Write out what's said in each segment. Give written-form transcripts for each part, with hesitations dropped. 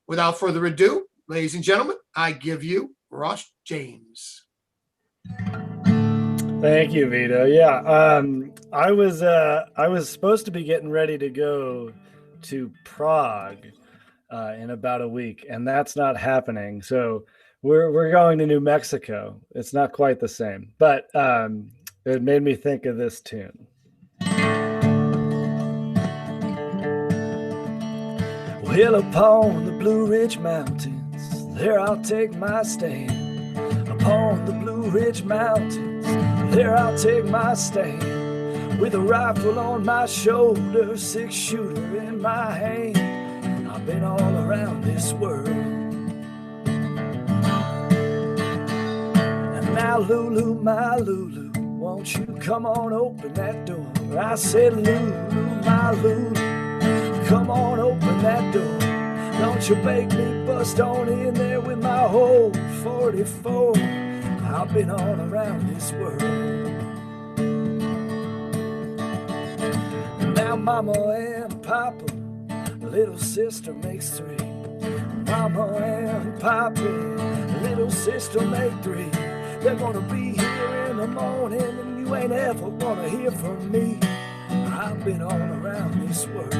without further ado, ladies and gentlemen, I give you Ross James. Thank you, Vito. Yeah, I was supposed to be getting ready to go to Prague in about a week, and that's not happening. So we're going to New Mexico. It's not quite the same, but it made me think of this tune. Well, upon the Blue Ridge Mountains, there I'll take my stand. Upon the Blue Ridge Mountains, there I'll take my stand. With a rifle on my shoulder, 6-shooter in my hand. I've been all around this world. And now, Lulu, my Lulu, won't you come on, open that door? I said, Lulu, my Lulu, come on, open that door. Don't you make me bust on in there with my whole 44. I've been all around this world. Now Mama and Papa, little sister makes 3. Mama and Papa, little sister make 3. They're gonna be here in the morning and you ain't ever gonna hear from me. I've been all around this world.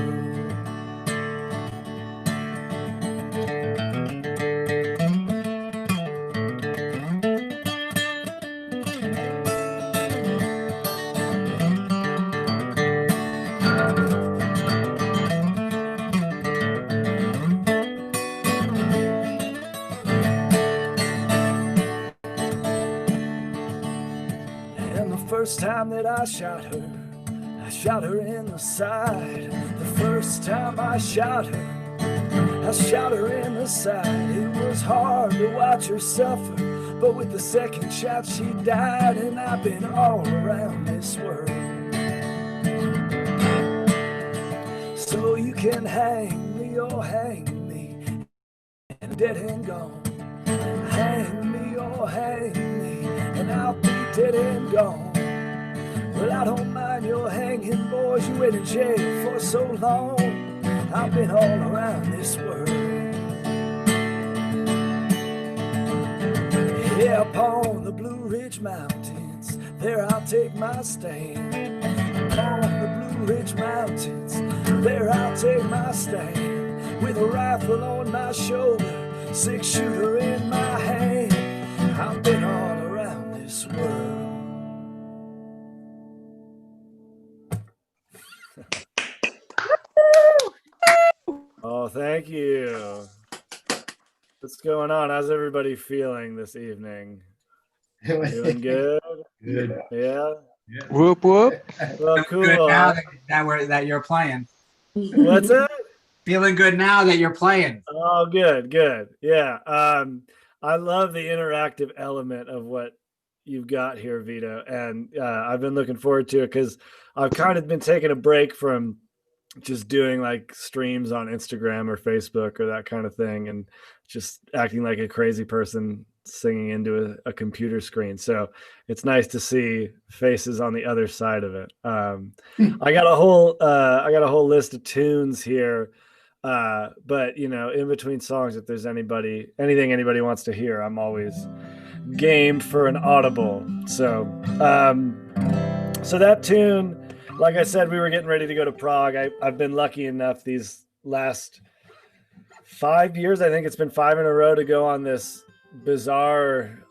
First time that I shot her in the side. The first time I shot her in the side. It was hard to watch her suffer, but with the second shot she died. And I've been all around this world. So you can hang me or hang me, and dead and gone. Hang me or hang me, and I'll be dead and gone. Well, I don't mind your hanging, boys. You went in jail for so long. I've been all around this world. Yeah, upon the Blue Ridge Mountains, there I'll take my stand. Upon the Blue Ridge Mountains, there I'll take my stand. With a rifle on my shoulder, 6-shooter in my hand. I've been all around this world. Oh, thank you. What's going on? How's everybody feeling this evening? Feeling good? Good. Yeah? Whoop, whoop. Well, cool. Good now that you're playing. What's that? Feeling good now that you're playing. Oh, good. Yeah. I love the interactive element of what you've got here, Vito. And I've been looking forward to it because I've kind of been taking a break from just doing like streams on Instagram or Facebook or that kind of thing and just acting like a crazy person singing into a computer screen. So it's nice to see faces on the other side of it. I got a whole list of tunes here. But you know, in between songs, if there's anything anybody wants to hear, I'm always game for an audible. So that tune, like I said, we were getting ready to go to Prague. I've been lucky enough these last 5 years, I think it's been 5 in a row, to go on this bizarre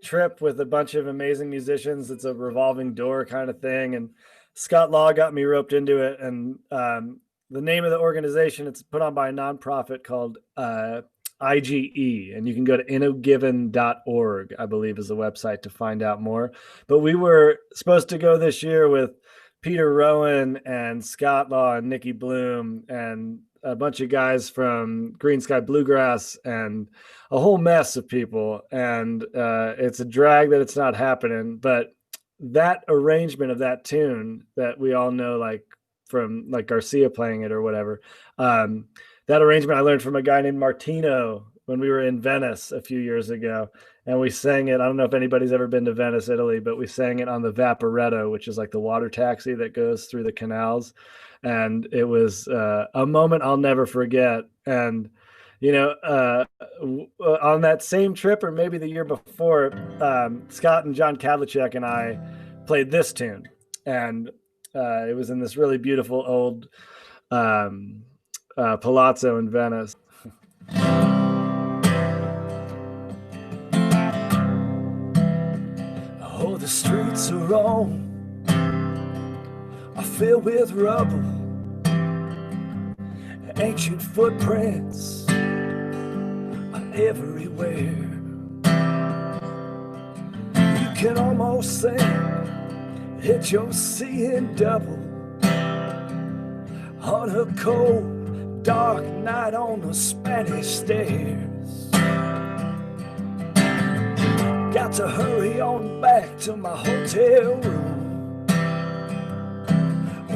trip with a bunch of amazing musicians. It's a revolving door kind of thing. And Scott Law got me roped into it. And the name of the organization, it's put on by a nonprofit called IGE, and you can go to innogiven.org, I believe is the website to find out more. But we were supposed to go this year with Peter Rowan and Scott Law and Nikki Bloom and a bunch of guys from Green Sky Bluegrass and a whole mess of people. And it's a drag that it's not happening. But that arrangement of that tune that we all know, like from like Garcia playing it or whatever, that arrangement I learned from a guy named Martino when we were in Venice a few years ago. And we sang it. I don't know if anybody's ever been to Venice, Italy, but we sang it on the Vaporetto, which is like the water taxi that goes through the canals. And it was a moment I'll never forget. And, on that same trip or maybe the year before, Scott and John Kadlicek and I played this tune, and it was in this really beautiful old palazzo in Venice. Oh, the streets are Rome are filled with rubble, ancient footprints are everywhere. You can almost think that you're seeing double on a cold, dark night on the Spanish stairs. Got to hurry on back to my hotel room,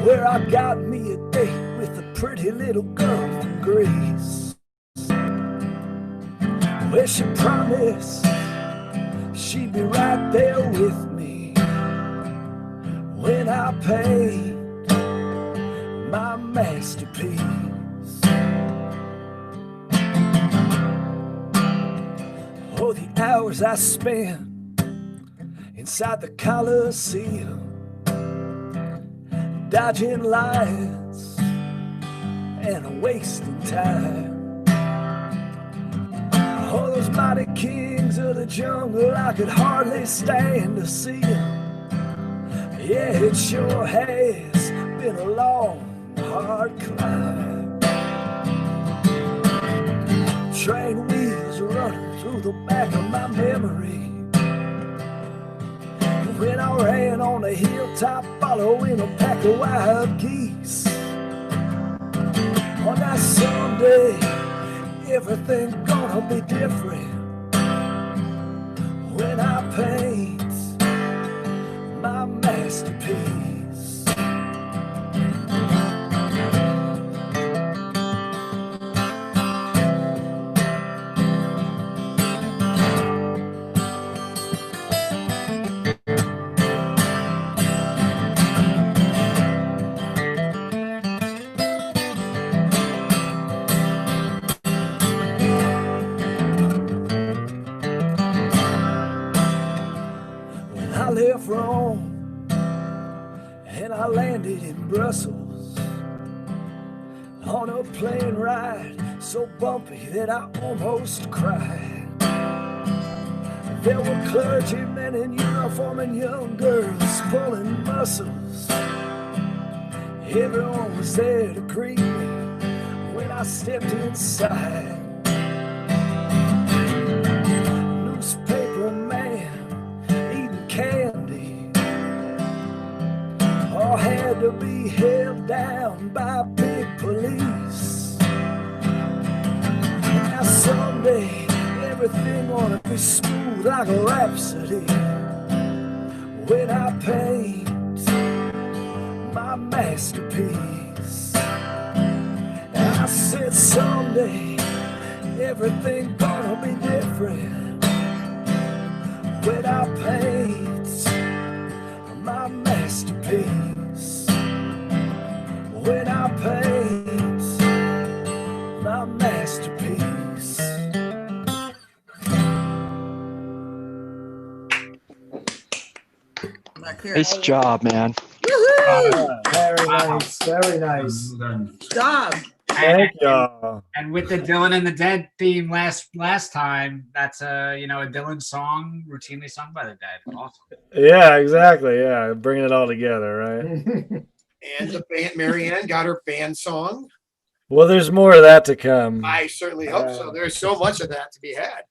where I got me a date with a pretty little girl from Greece. Where she promised she'd be right there with me when I paid my masterpiece. Oh, the hours I spent inside the Coliseum, dodging lions and wasting time. Oh, those mighty kings of the jungle, I could hardly stand to see them. Yeah, it sure has been a long, hard climb. Train wheels running through the back of my memory, when I ran on a hilltop following a pack of wild geese. On that someday, everything gonna be different when I paint my masterpiece. I left Rome and I landed in Brussels on a plane ride so bumpy that I almost cried. There were clergymen in uniform and young girls pulling muscles. Everyone was there to greet me when I stepped inside. Newspaper man eating candy, all had to be held down by big police. Now someday everything ought to be smooth like a rhapsody when I paint my masterpiece. And I said someday everything gonna be different when I paint my masterpiece. When I paint my masterpiece. Nice job, man. Very nice, very nice. Good job. Thank y'all. And with the Dylan and the Dead theme last time, that's a Dylan song routinely sung by the Dead. Awesome. Yeah, exactly. Yeah, bringing it all together, right? And the band, Marianne got her band song. Well, there's more of that to come. I certainly hope so. There's so much of that to be had.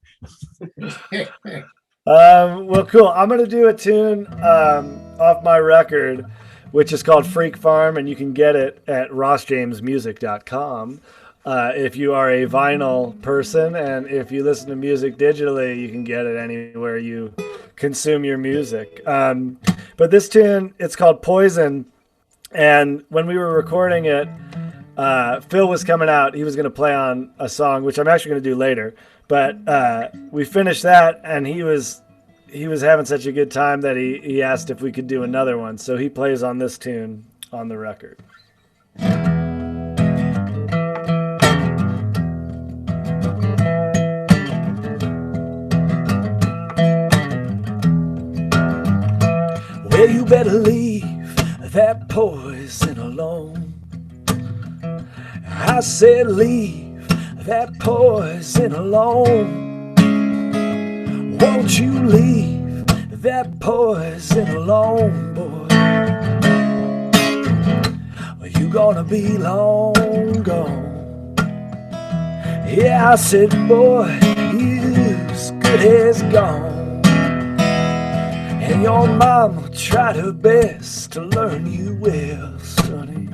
Well, cool. I'm going to do a tune off my record, which is called Freak Farm, and you can get it at rossjamesmusic.com. If you are a vinyl person, and if you listen to music digitally, you can get it anywhere you consume your music. But this tune, it's called Poison, and when we were recording it, Phil was coming out. He was going to play on a song, which I'm actually going to do later. But we finished that, and he was having such a good time that he asked if we could do another one. So he plays on this tune on the record. better leave that poison alone. I said leave that poison alone. Won't you leave that poison alone, boy? Or you gonna be long gone. Yeah, I said, boy, you's good as gone. And your mama tried her best to learn you well, sonny.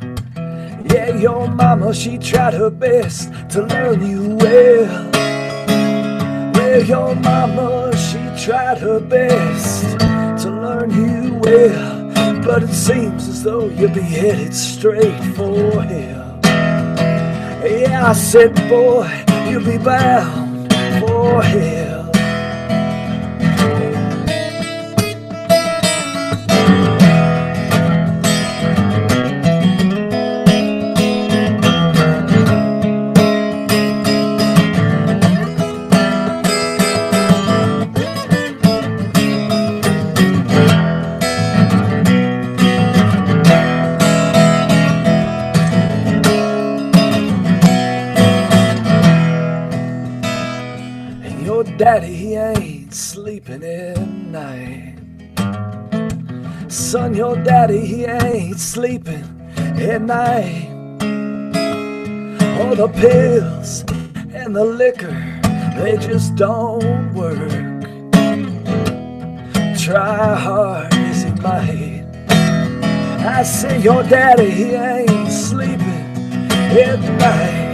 Yeah, your mama, she tried her best to learn you well. Well, your mama, she tried her best to learn you well. But it seems as though you'll be headed straight for hell. Yeah, I said, boy, you'll be bound for hell. Daddy, he ain't sleeping at night. Son, your daddy, he ain't sleeping at night. All the pills and the liquor, they just don't work. Try hard as he might. I say your daddy, he ain't sleeping at night.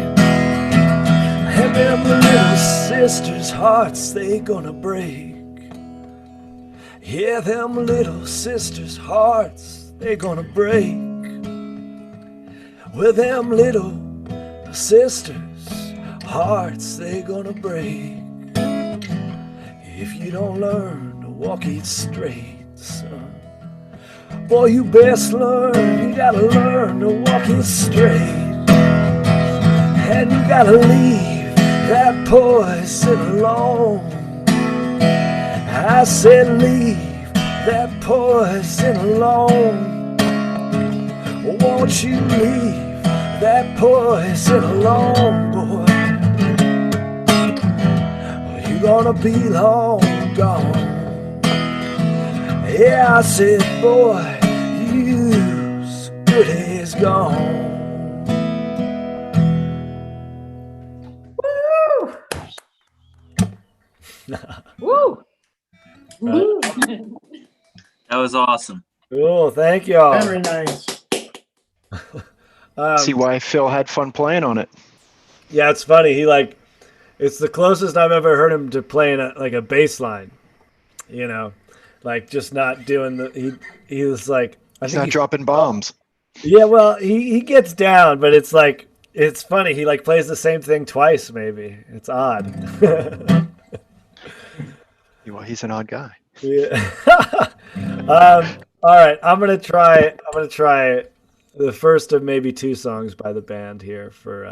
And them little sisters' hearts, they gonna break. Yeah, them little sisters' hearts, they gonna break. Well, them little sisters' hearts, they gonna break. If you don't learn to walk it straight, son. Boy, you best learn, you gotta learn to walk it straight. And you gotta leave that poison alone. I said leave that poison alone. Won't you leave that poison alone, boy? Or you gonna be long gone. Yeah, I said, boy, you's good as gone. Woo! Right. That was awesome. Cool, thank y'all. Very nice. See why Phil had fun playing on it. Yeah, it's funny. It's the closest I've ever heard him to playing a bass line. You know, like just not doing he was like, He's not dropping bombs. Yeah, well, he gets down, but it's like, it's funny. He like plays the same thing twice, maybe. It's odd. Well, he's an odd guy. Yeah. All right, I'm gonna try the first of maybe two songs by the band here for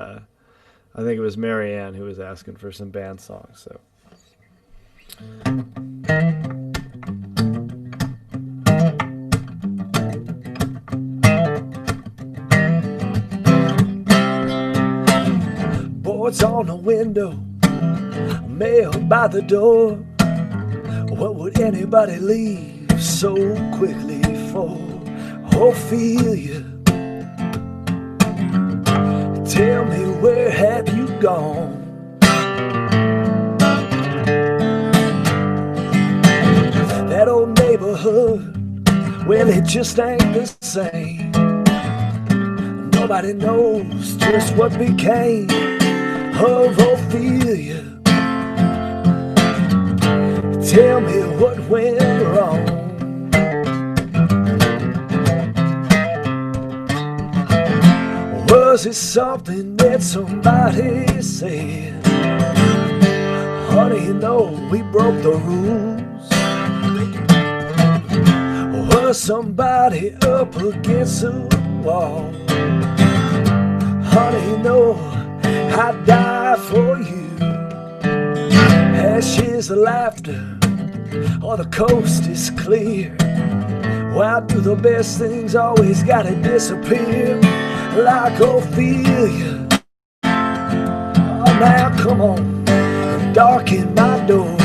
I think it was Marianne who was asking for some band songs. So boards on the window, mail by the door. What would anybody leave so quickly for? Ophelia, tell me, where have you gone? That old neighborhood, well, it just ain't the same. Nobody knows just what became of Ophelia. Tell me what went wrong. Was it something that somebody said? Honey, you know we broke the rules. Was somebody up against the wall? Honey, you know I'd die for you. Ashes of laughter, or the coast is clear. Why do the best things always gotta disappear like Ophelia? Oh, now come on and darken my door.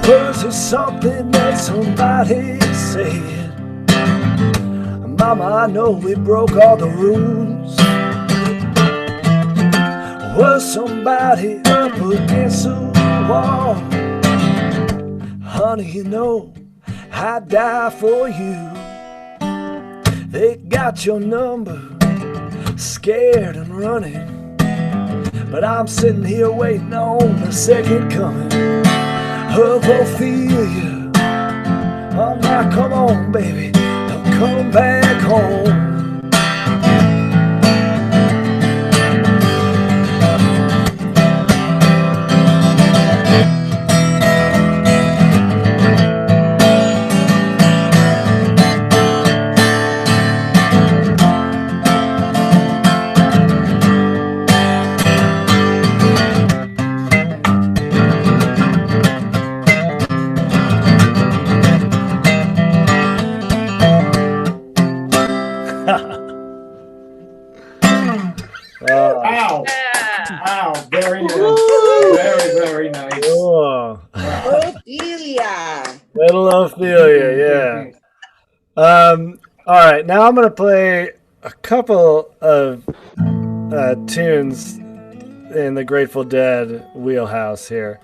Was it something that somebody said? Mama, I know we broke all the rules. Was somebody up against the wall? Honey, you know I'd die for you. They got your number, scared and running, but I'm sitting here waiting on the second coming of Ophelia. Oh, now come on, baby, come back home. Wow. Yeah. Wow. Very nice. Woo. Very, very nice. Oh, Ophelia. little Ophelia, yeah. All right, now I'm gonna play a couple of tunes in the Grateful Dead wheelhouse here.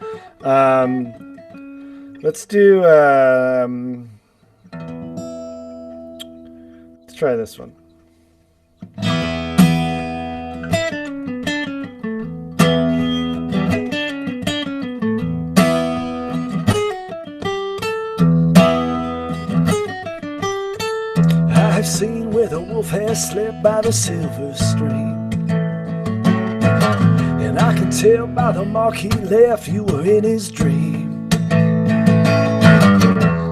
Let's do. Let's try this one. I've seen where the wolf has slept by the silver stream, and I can tell by the mark he left you were in his dream.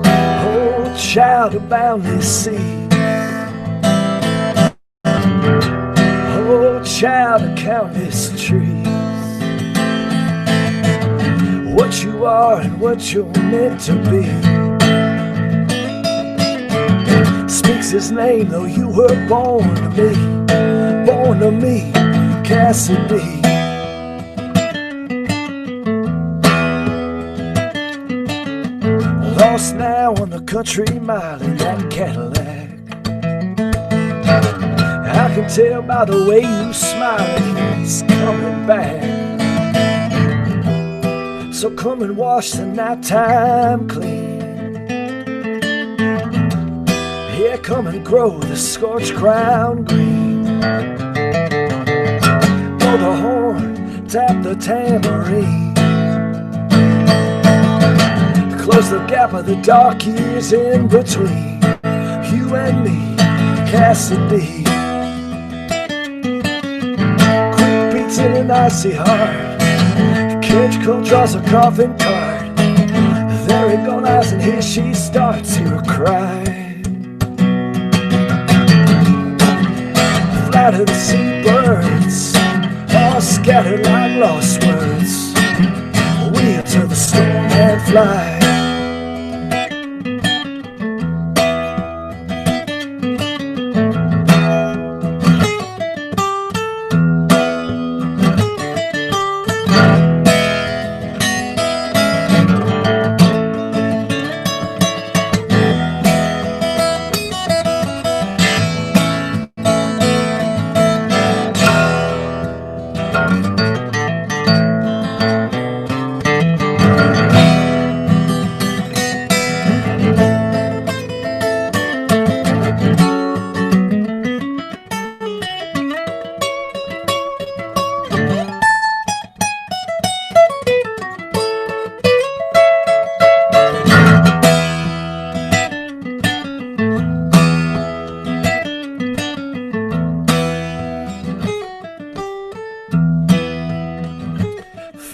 Oh, child of boundless sea, oh, child of countless trees, what you are and what you're meant to be speaks his name, though you were born to me, Cassidy. Lost now on the country mile in that Cadillac. I can tell by the way you smile he's coming back. So come and wash the nighttime clean. Yeah, come and grow the scorched crown green. Blow the horn, tap the tambourine. Close the gap of the dark years in between you and me, Cassidy. Quick beats in an icy heart. Carriage coat draws a coffin cart. There it goes, and here she starts, hear her cry. Fly to the seabirds, all scattered like lost words. Wheel to the storm and fly.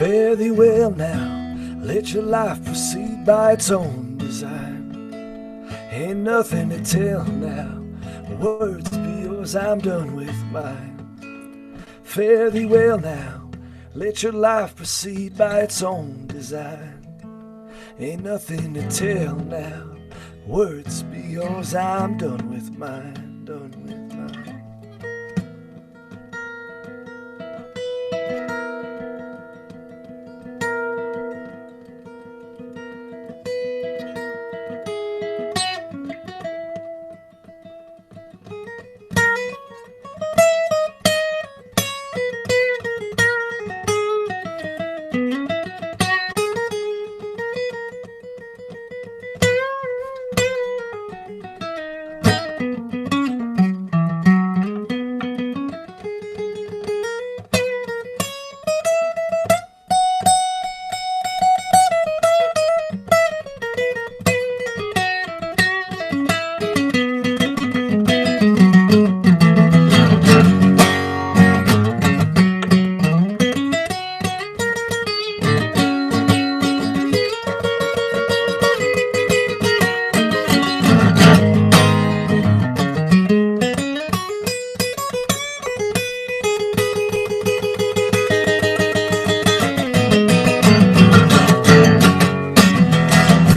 Fare thee well now, let your life proceed by its own design. Ain't nothing to tell now, words be yours, I'm done with mine. Fare thee well now, let your life proceed by its own design. Ain't nothing to tell now, words be yours, I'm done with mine, done with mine.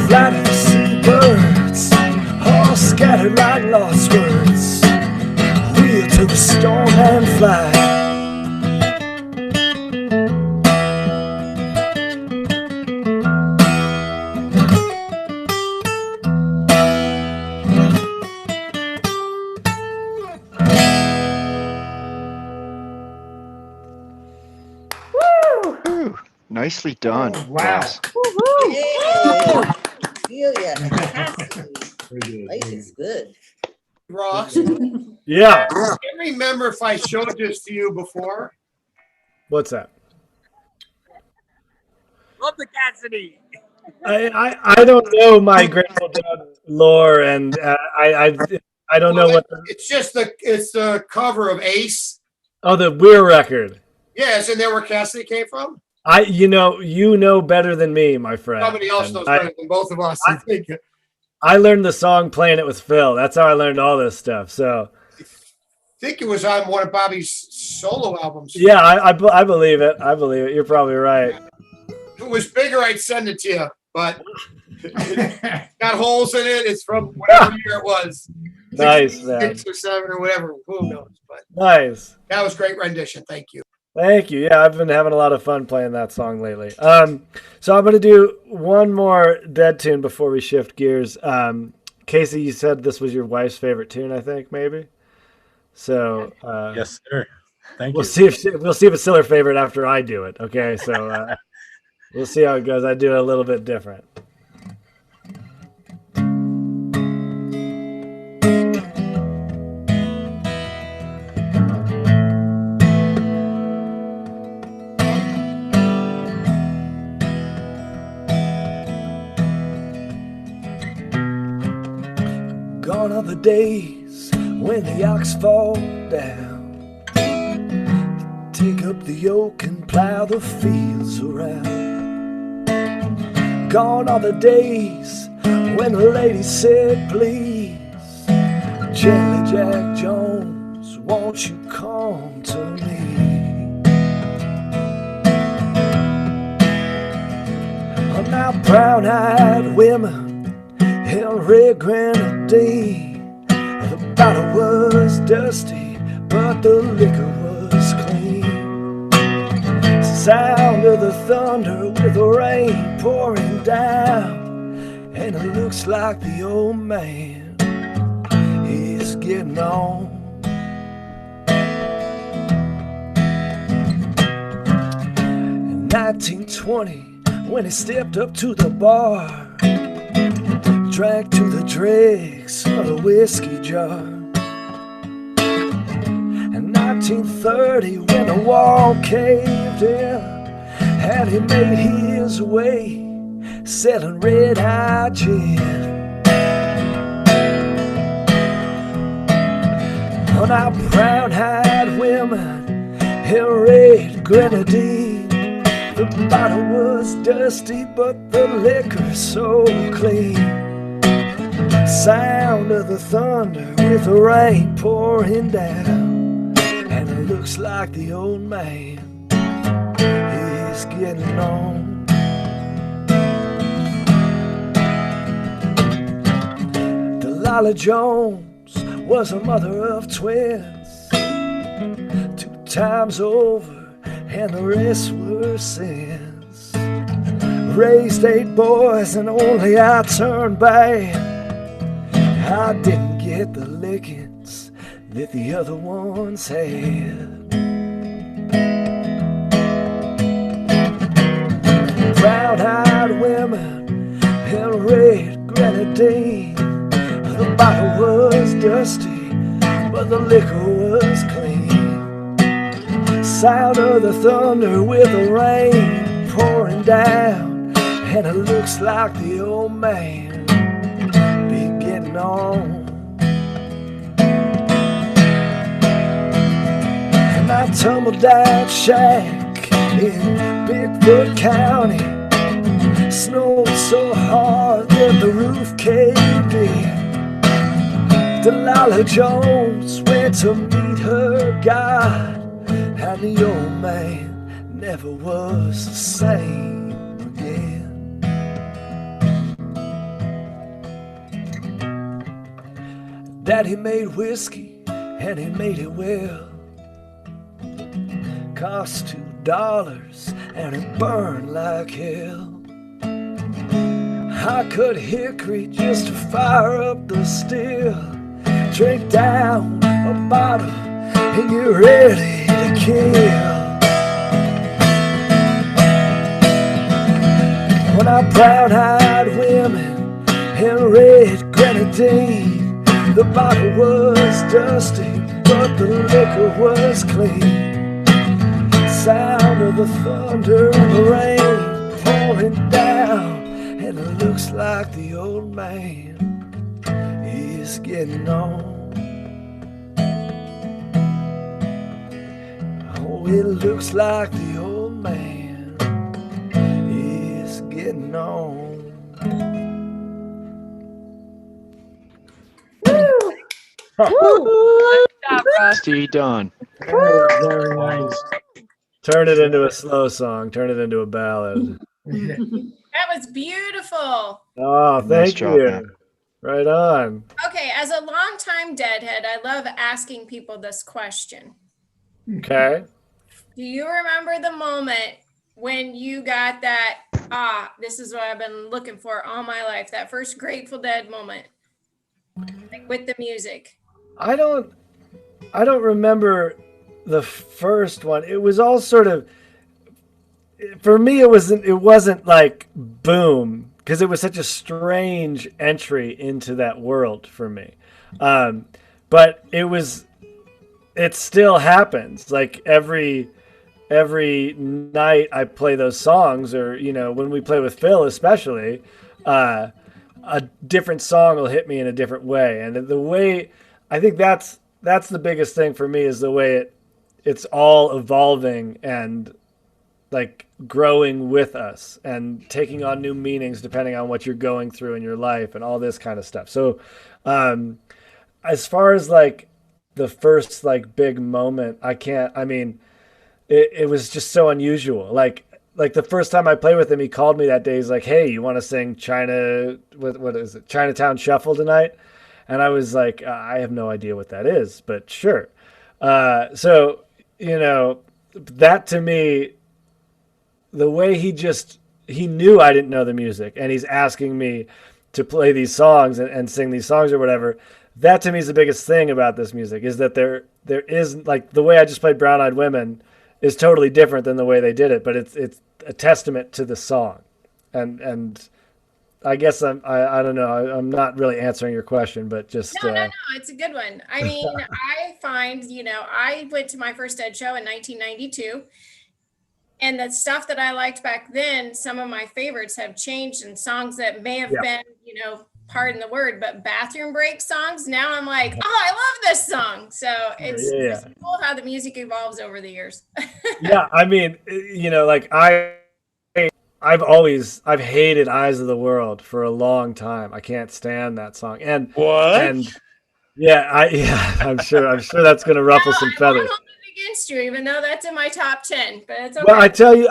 Flying seabirds, all scattered like lost words. Wheel to the storm and fly. Whew. Nicely done. Wow. Ross. Yay. Celia, fantastic. Life is good. Ross, Yeah. I can't remember if I showed this to you before. What's that? Love the Cassidy. I don't know my Grateful Dead lore, and I don't know what. It's just the cover of Ace. Oh, the Weir record. Yeah, isn't there where Cassidy came from? You know better than me, my friend. Somebody else knows better than both of us. I think. I learned the song playing it with Phil. That's how I learned all this stuff. So Think it was on one of Bobby's solo albums. yeah, I believe it. I believe it. You're probably right. If it was bigger, I'd send it to you, but it's got holes in it. It's from whatever year it was. Nice, man. 6 or 7 or whatever. Who knows? But Nice. that was great rendition. Thank you. Thank you. Yeah, I've been having a lot of fun playing that song lately. So I'm going to do one more Dead tune before we shift gears. Casey, you said this was your wife's favorite tune, I think, maybe. So Yes, sir. Thank we'll you. see if it's still her favorite after I do it. Okay, so we'll see how it goes. I do it a little bit different. Gone are the days when the ox fall down, take up the yoke and plow the fields around. Gone are the days when the lady said, please, Gently Jack Jones, won't you come to me? Oh, now brown-eyed women in red grenadine, the bottle was dusty, but the liquor was clean. Sound of the thunder with the rain pouring down, and it looks like the old man is getting on. In 1920, when he stepped up to the bar, drank to the dregs of the whiskey jar. In 1930, when the wall caved in, and he made his way selling red-eye gin. On our brown-eyed women in red grenadine, the The bottle was dusty, but the liquor so clean. Sound of the thunder with the rain pouring down, and it looks like the old man is getting on. Delilah Jones was a mother of twins, 2 times over, and the rest were sins. Raised 8 boys and only I turned bad. I didn't get the lickings that the other ones had. Brown-eyed women and red grenadine. The bottle was dusty, but the liquor was clean. Sound of the thunder with the rain pouring down, and it looks like the old man be getting on. And I tumbled down shack in Bigfoot County. Snowed so hard that the roof caved in. Delilah Jones went to meet her God, and the old man never was the same again. Daddy made whiskey, and he made it well. Cost $2, and it burned like hell. I cut hickory just to fire up the still. Drink down a bottle and get ready to kill. When I brown-eyed women and red grenadine, the bottle was dusty, but the liquor was clean. Sound of the thunder and the rain pouring down, and it looks like the old man is getting on. Oh, it looks like the old man is getting on. Nicely done. Very nice. Turn it into a slow song. Turn it into a ballad. That was beautiful. Oh, Nice thank job, you. man. Right on. Okay, as a longtime deadhead, I love asking people this question. Okay. Do you remember the moment when you got that, this is what I've been looking for all my life, that first Grateful Dead moment, like with the music? I don't remember the first one. It was all sort of, for me, it wasn't like boom, because it was such a strange entry into that world for me. But it still happens. Like every night I play those songs, or, when we play with Phil, especially, a different song will hit me in a different way. And the way, I think that's the biggest thing for me, is the way it's all evolving and like growing with us and taking on new meanings depending on what you're going through in your life and all this kind of stuff. So as far as like the first like big moment, it was just so unusual. Like the first time I played with him, he called me that day. He's like, "Hey, you want to sing what is it? Chinatown Shuffle tonight?" And I was like, "I have no idea what that is, but sure." So, that to me, the way he knew I didn't know the music, and he's asking me to play these songs and sing these songs or whatever. That to me is the biggest thing about this music, is that there is, like, the way I just played Brown Eyed Women is totally different than the way they did it, but it's a testament to the song. And I guess I don't know. I'm not really answering your question, but just No, it's a good one. I mean, I find, I went to my first Dead show in 1992, and the stuff that I liked back then, some of my favorites have changed, and songs that may have been, pardon the word, but bathroom break songs. Now I'm like, I love this song. So it's cool how the music evolves over the years. Yeah, I mean, like I've hated Eyes of the World for a long time. I can't stand that song. And What? And yeah, I'm sure that's gonna ruffle some I won't feathers. hold it against you, even though that's in my top 10. But it's okay. Well, I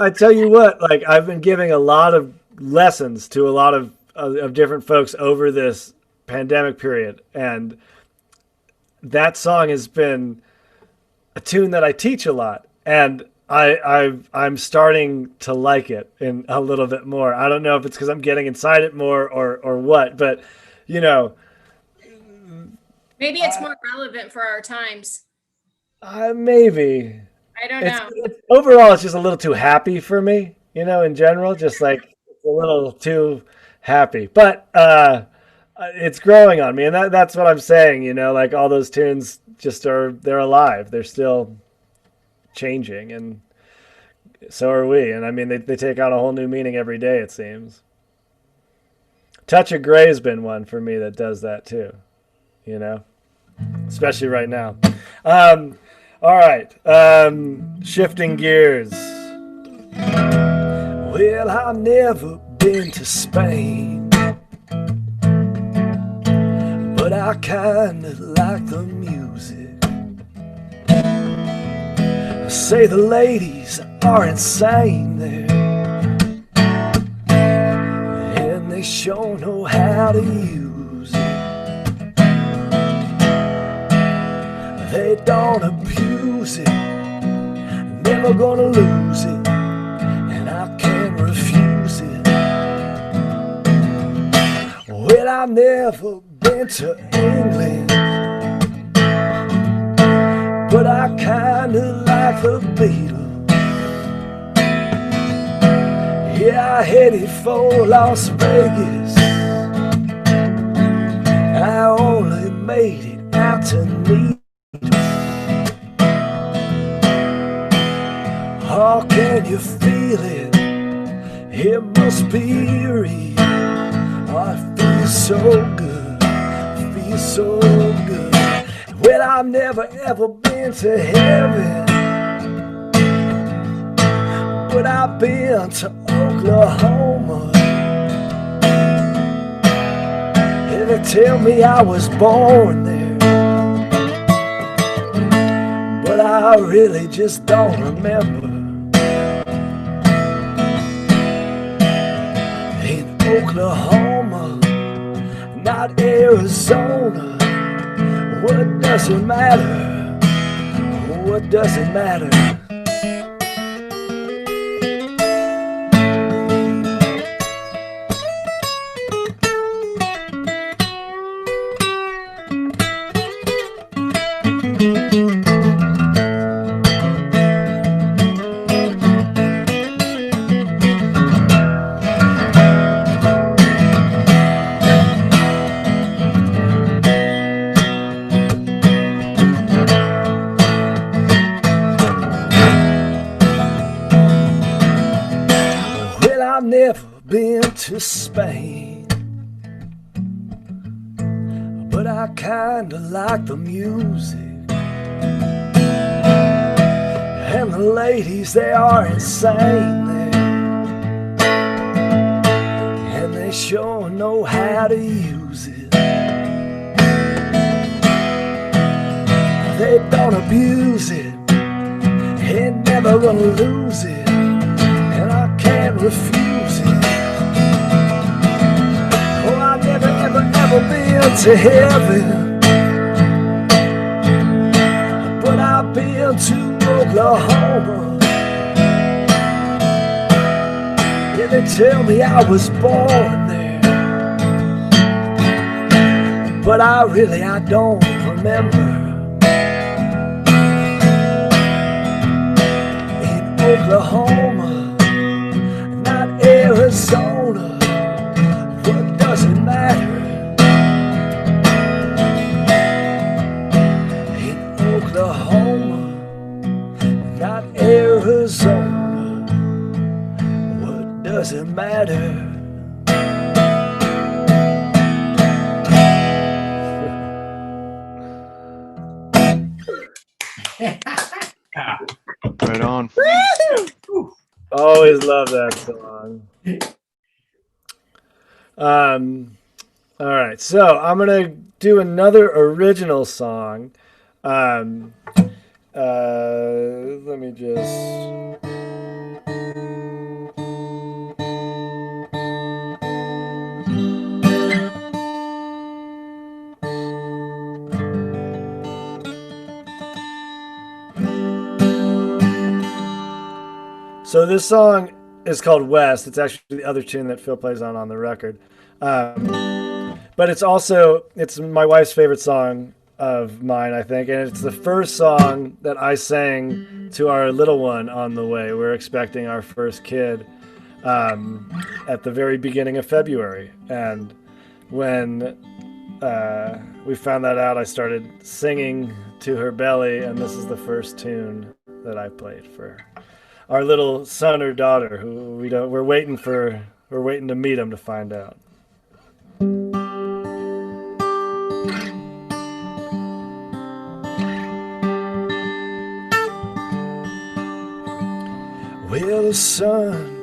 tell you what, like I've been giving a lot of lessons to a lot of different folks over this pandemic period, and that song has been a tune that I teach a lot, and I'm starting to like it in a little bit more. I don't know if it's because I'm getting inside it more or what, but you know, Maybe it's more relevant for our times. maybe I don't know. Overall, it's just a little too happy for me, you know, in general, just like it's a little too happy. But it's growing on me, and that's what I'm saying, you know, like all those tunes they're alive. They're still changing, and so are we. And I mean, they take on a whole new meaning every day, it seems. Touch of Grey's been one for me that does that too, you know, especially right now. All right, shifting gears. Well, I've never been to Spain, but I kinda like the music. Say the ladies are insane there, and they sure know how to use it. They don't abuse it, never gonna lose it, and I can't refuse it. Well, I've never been to England, but I kinda like the Beatles. Yeah, I headed for Las Vegas. I only made it out to Needles. Oh, can you feel it? It must be real. Oh, it feels so good. It feels so good. Well, I've never ever been to heaven, but I've been to Oklahoma. And they tell me I was born there, but I really just don't remember. In Oklahoma, not Arizona. What does it matter? What does it matter? I've never been to Spain, but I kinda like the music. And the ladies, they are insane there, and they sure know how to use it. They don't abuse it, ain't never gonna lose it, and I can't refuse it. Oh, I've never, ever, ever been to heaven, but I've been to Oklahoma. Yeah, they tell me I was born there, but I don't remember. In Oklahoma, not Arizona, what does it matter? In Oklahoma, not Arizona, what does it matter? Right on. Always love that song. All right, so I'm gonna do another original song. Let me just. So this song is called West. It's actually the other tune that Phil plays on the record. But it's my wife's favorite song of mine, I think, and it's the first song that I sang to our little one on the way. We're expecting our first kid at the very beginning of February, and when we found that out, I started singing to her belly, and this is the first tune that I played for our little son or daughter, who we're waiting to meet him to find out. Well, the sun,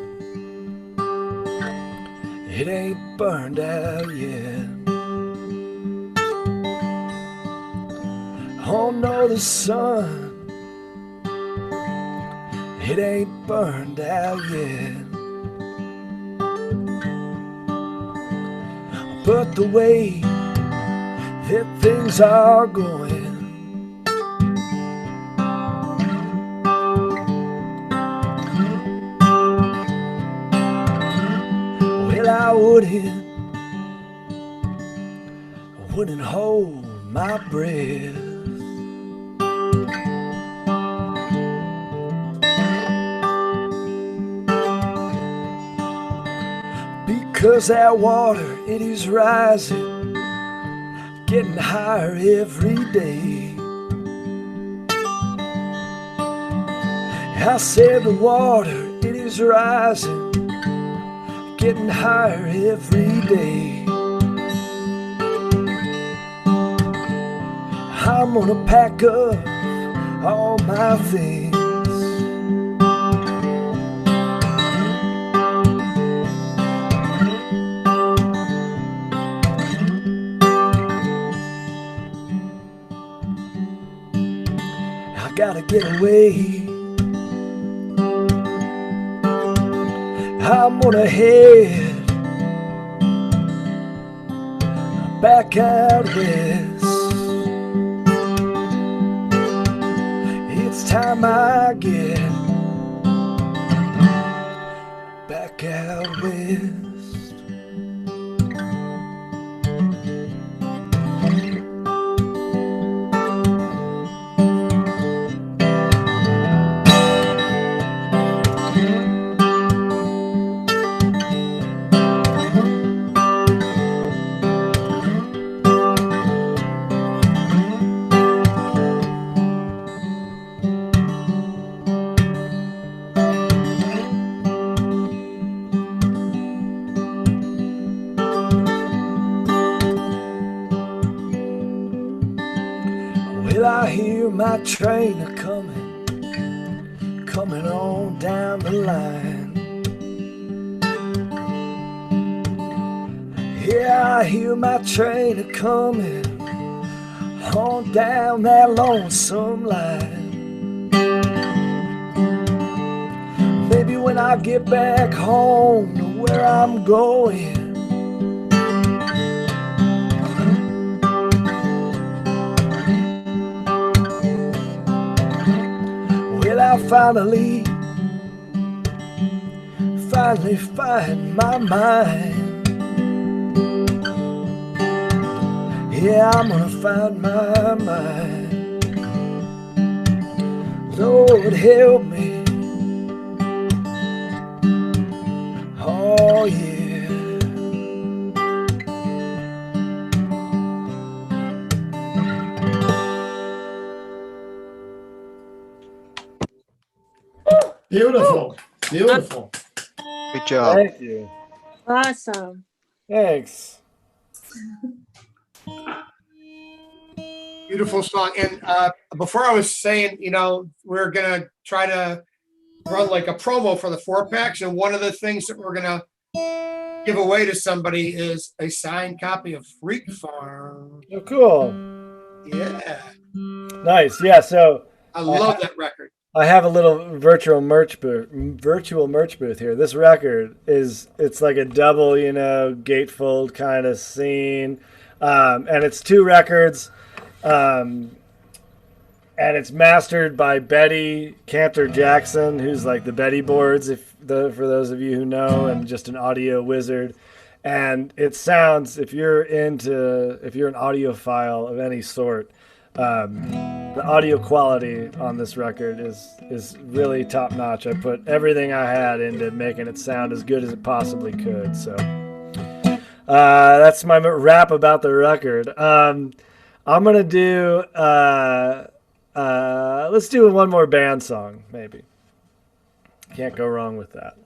it ain't burned out yet. Oh no, the sun, it ain't burned out yet. But the way that things are going, well, I wouldn't hold my breath. Because that water, it is rising, getting higher every day. I said the water, it is rising, getting higher every day. I'm gonna pack up all my things. I gotta get away. I'm gonna head back out west. It's time I get back out west. Well, I hear my train coming on down the line. Yeah, I hear my train coming on down that lonesome line. Maybe when I get back home to where I'm going, I'll finally find my mind. Yeah, I'm gonna find my mind. Lord, help me. Oh, yeah. Beautiful. Beautiful. Good job. Thank you. Awesome. Thanks. Beautiful song. And before I was saying, we're going to try to run like a promo for the 4-packs, and one of the things that we're gonna give away to somebody is a signed copy of Freak Farm. Oh, cool. Yeah, Nice. Yeah. So I love that record. I have a little virtual merch booth here. This record it's like a double, gatefold kind of scene. And it's 2 records. And it's mastered by Betty Cantor Jackson, who's like the Betty boards, for those of you who know, and just an audio wizard. And it sounds, if you're an audiophile of any sort, the audio quality on this record is really top notch. I put everything I had into making it sound as good as it possibly could. So that's my rap about the record. I'm gonna do let's do one more band song, maybe. Can't go wrong with that.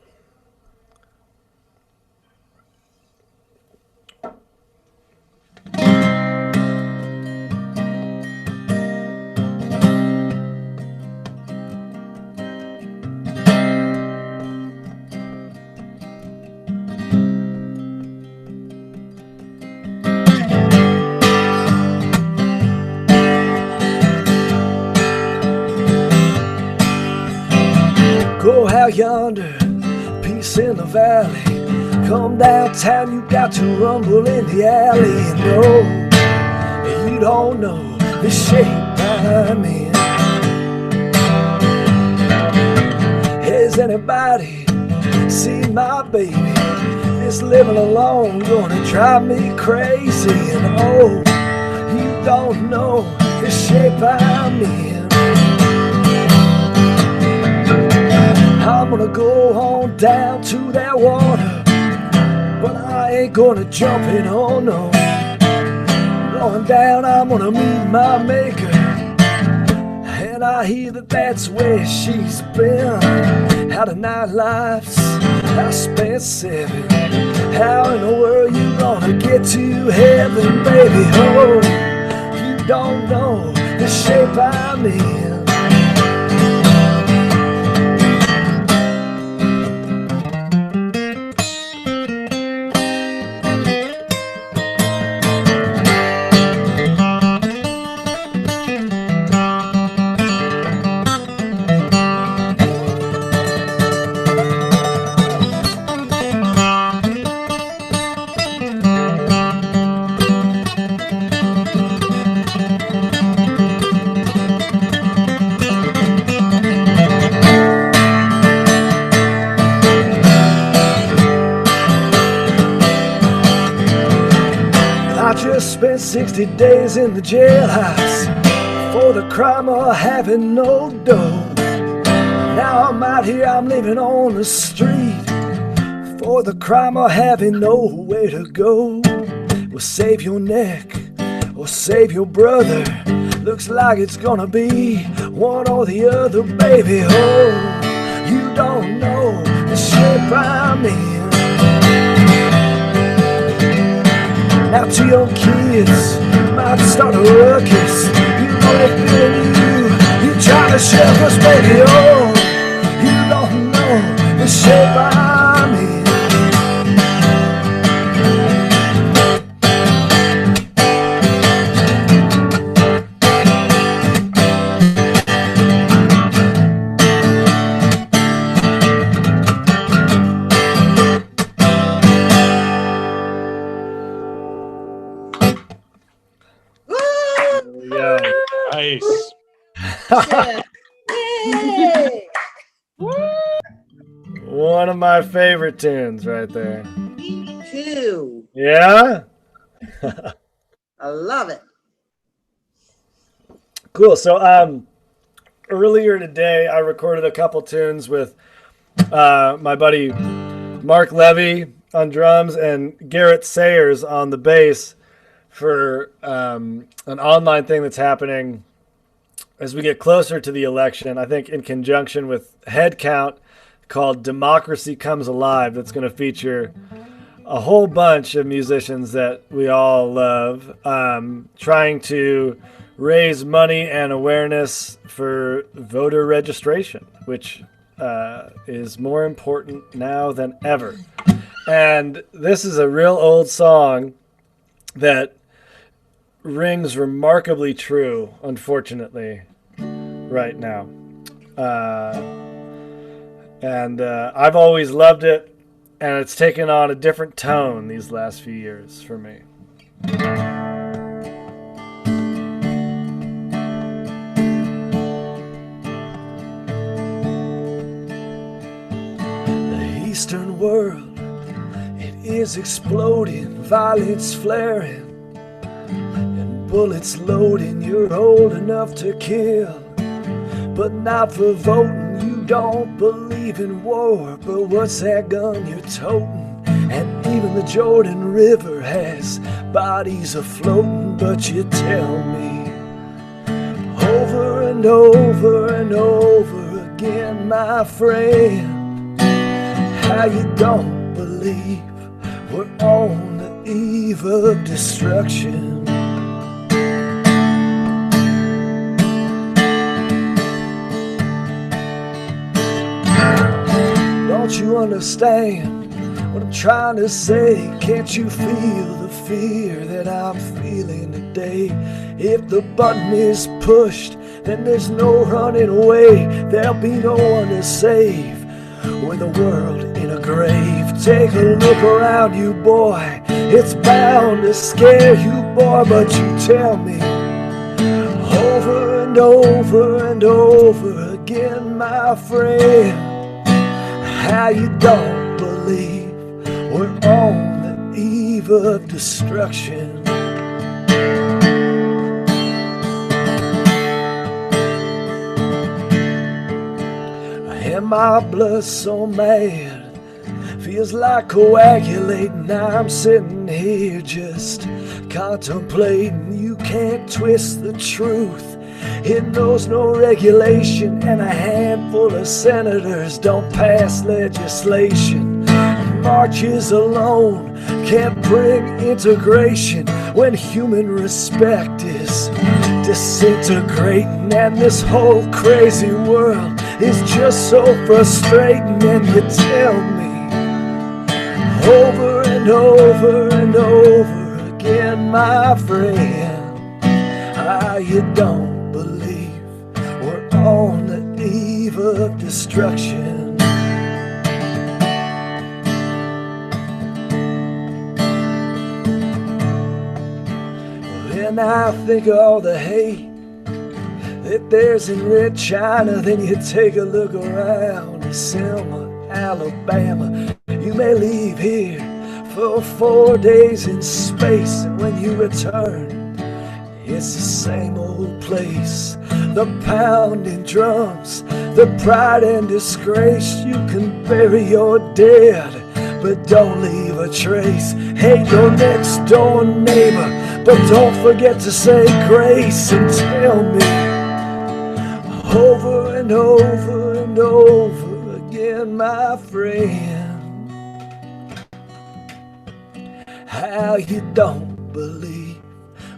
Go out yonder, peace in the valley. Come downtown, you got to rumble in the alley. No, you don't know the shape I'm in. Has anybody seen my baby? This living alone gonna drive me crazy. And oh, you don't know the shape I'm in. I'm gonna go on down to that water, but I ain't gonna jump in, oh no. Going down, I'm gonna meet my maker, and I hear that that's where she's been. Out of 9 lives, I spent 7. How in the world you gonna get to heaven, baby? Oh, you don't know the shape I'm in. Spent 60 days in the jailhouse for the crime of having no dough. Now I'm out here, I'm living on the street for the crime of having nowhere to go. Well, save your neck or save your brother. Looks like it's gonna be one or the other, baby. Oh, you don't know the shape I'm in. Now to your kids, might start a ruckus. You know they're feeling you, you try to shove us, baby. Oh, you don't know the shape I'm in. Nice. Yay! One of my favorite tunes right there. Me too. Yeah? I love it. Cool. So earlier today I recorded a couple tunes with my buddy Mark Levy on drums and Garrett Sayers on the bass for an online thing that's happening as we get closer to the election, I think in conjunction with Headcount, called Democracy Comes Alive, that's going to feature a whole bunch of musicians that we all love, trying to raise money and awareness for voter registration, which is more important now than ever. And this is a real old song that rings remarkably true, unfortunately, right now. And I've always loved it, and it's taken on a different tone these last few years for me. The Eastern world, it is exploding, violence flaring, and bullets loading. You're old enough to kill, but not for voting. You don't believe in war, but what's that gun you're toting? And even the Jordan River has bodies afloating. But you tell me over and over and over again, my friend, how you don't believe we're on the eve of destruction. Don't you understand what I'm trying to say? Can't you feel the fear that I'm feeling today? If the button is pushed, then there's no running away. There'll be no one to save with the world in a grave. Take a look around you, boy. It's bound to scare you, boy. But you tell me over and over and over again, my friend, how you don't believe we're on the eve of destruction. And my blood's so mad, feels like coagulating. I'm sitting here just contemplating. You can't twist the truth, it knows no regulation, and a handful of senators don't pass legislation. Marches alone can't bring integration when human respect is disintegrating. And this whole crazy world is just so frustrating. And you tell me over and over and over again, my friend, how you don't we're on the eve of destruction. When I think of all the hate that there's in Red China, then you take a look around to Selma, Alabama. You may leave here for 4 days in space, and when you return, it's the same old place. The pounding drums, the pride and disgrace. You can bury your dead, but don't leave a trace. Hate your next door neighbor, but don't forget to say grace. And tell me over and over and over again, my friend, how you don't believe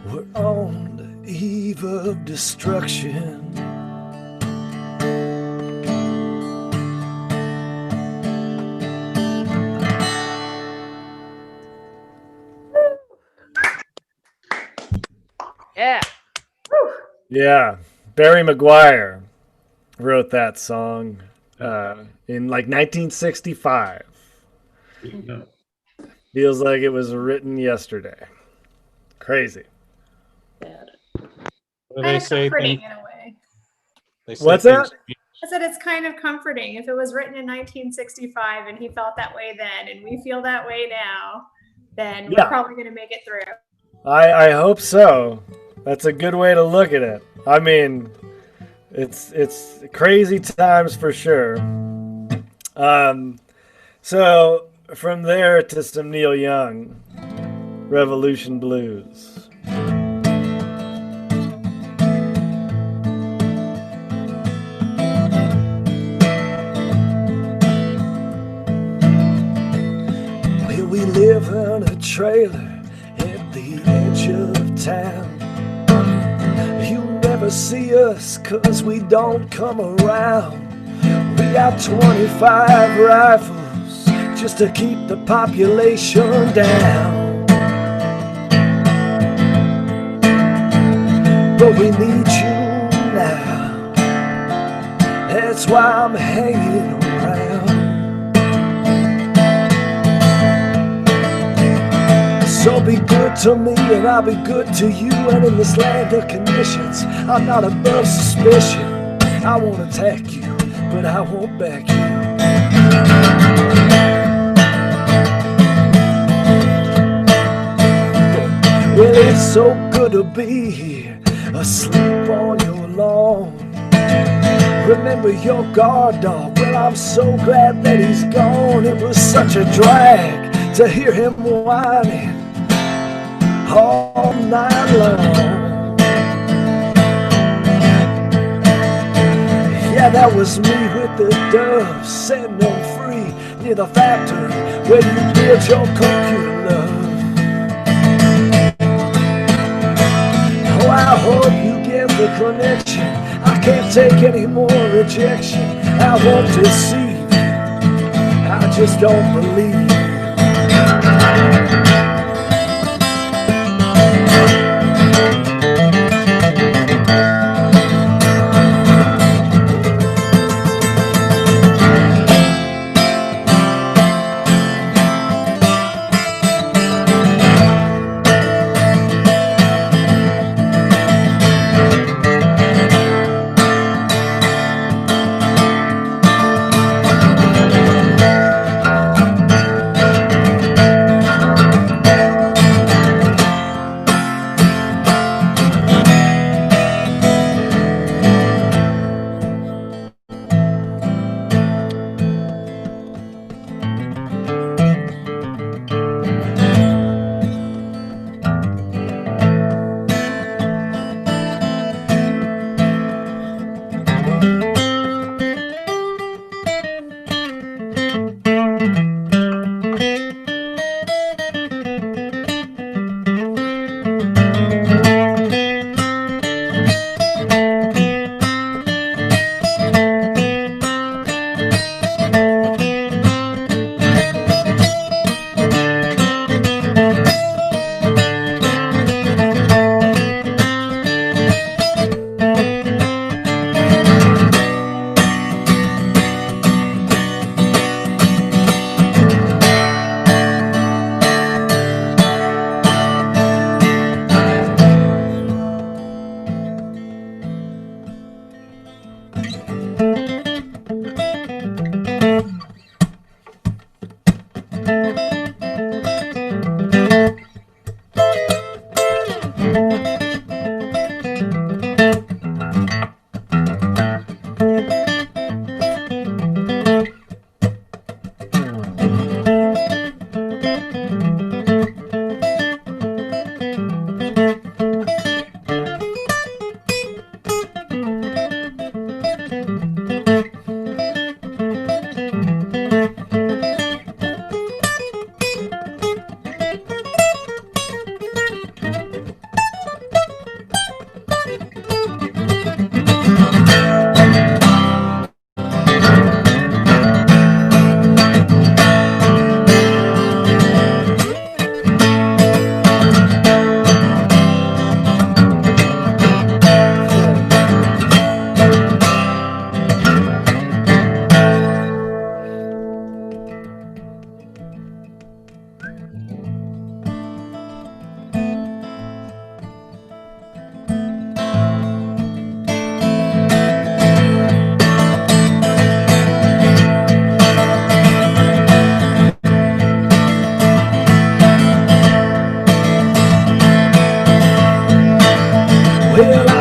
we're on the eve of destruction. Yeah. Yeah, Barry McGuire wrote that song in like 1965. Feels like it was written yesterday. Crazy. Bad. What do Kind they of say? comforting in a way. They say What's things- that? I said it's kind of comforting. If it was written in 1965 and he felt that way then, and we feel that way now, then Yeah. we're probably going to make it through. I hope so. That's a good way to look at it. I mean, it's crazy times for sure. So from there to some Neil Young, Revolution Blues. Well, we live in a trailer at the edge of town. You never see us 'cause we don't come around. We We got 25 rifles just to keep the population down. But we need you now. That's why I'm hanging around. So be good to me and I'll be good to you. And in this land of conditions, I'm not above suspicion. I won't attack you, but I won't back you. Well, it's so good to be here, asleep on your lawn. Remember your guard dog? Well, I'm so glad that he's gone. It was such a drag to hear him whining all night long. Yeah, that was me with the doves, setting them free near the factory where you build your computer love. Oh, I hope you get the connection. I can't take any more rejection. I won't deceive you, I just don't believe.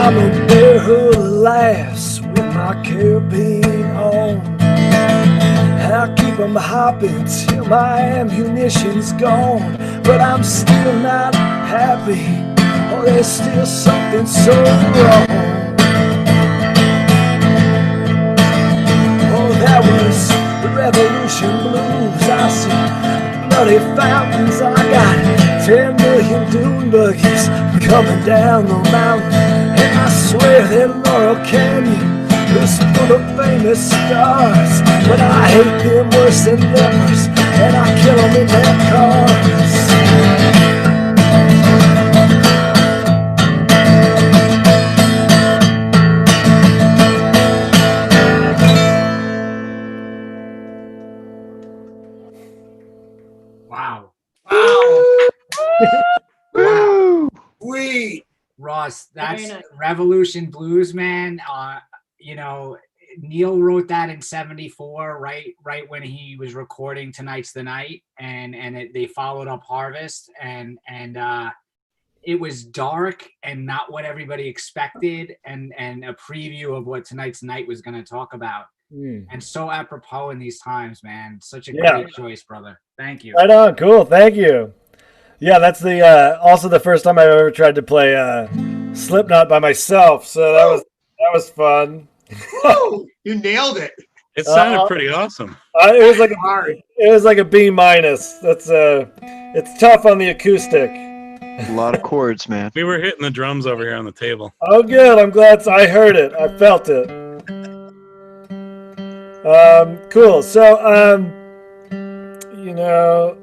I'm a bear who laughs with my carabine on. I keep 'em hopping till my ammunition's gone. But I'm still not happy, oh, there's still something so wrong. Oh, that was the revolution blues. I see bloody fountains. I got 10 million dune buggies coming down the mountain. And I swear that Laurel Canyon is full of famous stars, but I hate them worse than lepers, and I kill them in their cars. Wow. Woo! Sweet. Ross, that's nice. Revolution Blues, man. You know, Neil wrote that in '74, right when he was recording Tonight's the Night, and they followed up Harvest, and it was dark and not what everybody expected, and a preview of what Tonight's Night was going to talk about, and so apropos in these times, man. Such a great choice, brother. Thank you. Right on, cool, thank you. Yeah, that's the also the first time I've ever tried to play Slipknot by myself, so that was fun. Woo! You nailed it. It sounded pretty awesome. It was like a B minus. That's it's tough on the acoustic. A lot of chords, man. We were hitting the drums over here on the table. Oh, good. I'm glad I heard it. I felt it. Cool. So, you know,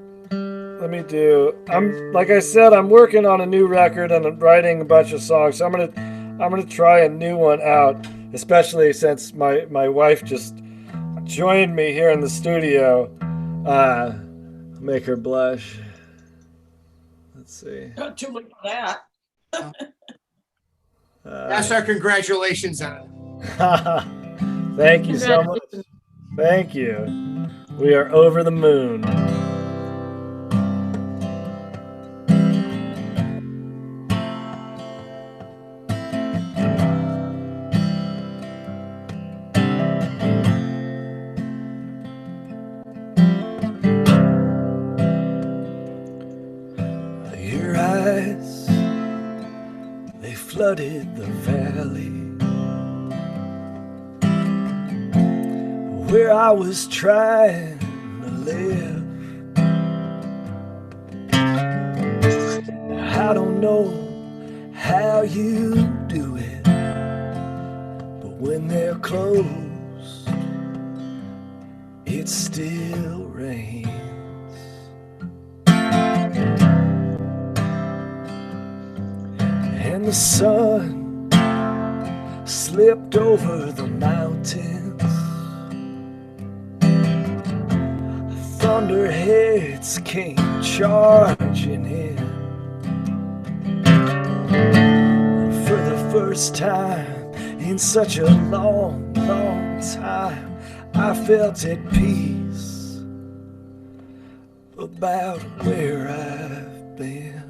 let me do. Like I said, I'm working on a new record and I'm writing a bunch of songs. So I'm gonna try a new one out, especially since my wife just joined me here in the studio. Make her blush. Let's see. Not too much for that. That's our congratulations on it. Thank you so much. Thank you. We are over the moon. Your eyes, they flooded the valley where I was trying to live. I don't know how you do it, but when they're closed, it still rains. And the sun slipped over the mountains. Thunderheads came charging in. And for the first time in such a long, long time, I felt at peace about where I've been.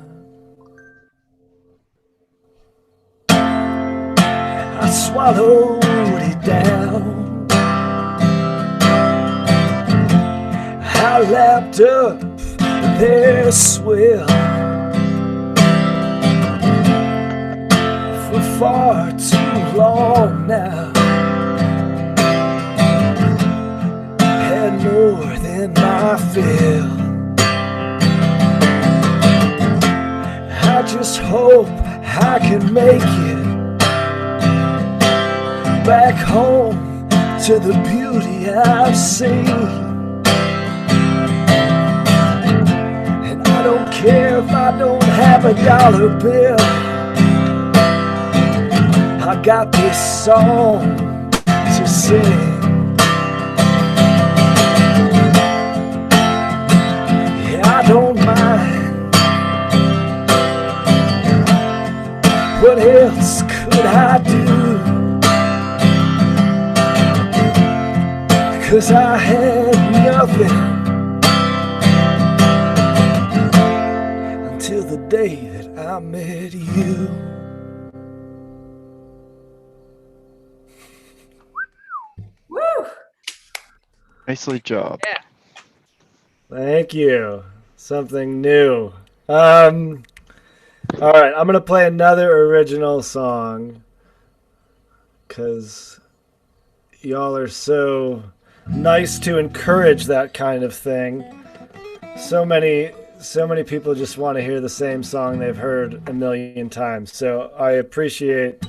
I swallowed it down. I lapped up their swill for far too long now. Had more than my fill. I just hope I can make it back home to the beauty I've seen. And I don't care if I don't have a dollar bill. I got this song to sing. Yeah, I don't mind. What else could I do? 'Cause I had nothing until the day that I met you. Woo! Nicely job. Thank you. Something new. All right, I'm gonna play another original song because y'all are so nice to encourage that kind of thing. So many people just want to hear the same song they've heard a million times. So I appreciate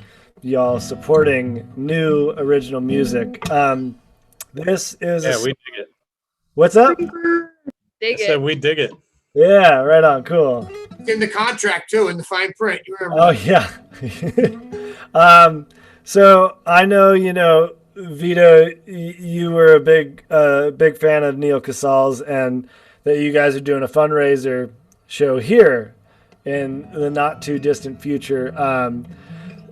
y'all supporting new original music. This is Yeah, we dig it. what's up? Dig I said it. we dig it. Yeah, right on. Cool. In the contract too, in the fine print. You remember? Oh yeah. So I know, Vito, you were a big fan of Neil Casal's, and that you guys are doing a fundraiser show here in the not too distant future.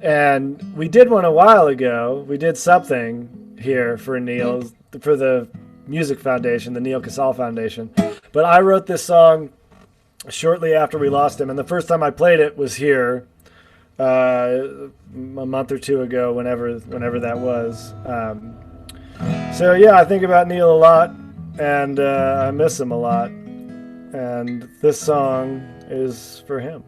And we did one a while ago. We did something here for Neil, for the Music Foundation, the Neil Casal Foundation. But I wrote this song shortly after we lost him, and the first time I played it was here a month or two ago, whenever that was. So yeah, I think about Neil a lot, and I miss him a lot. And this song is for him.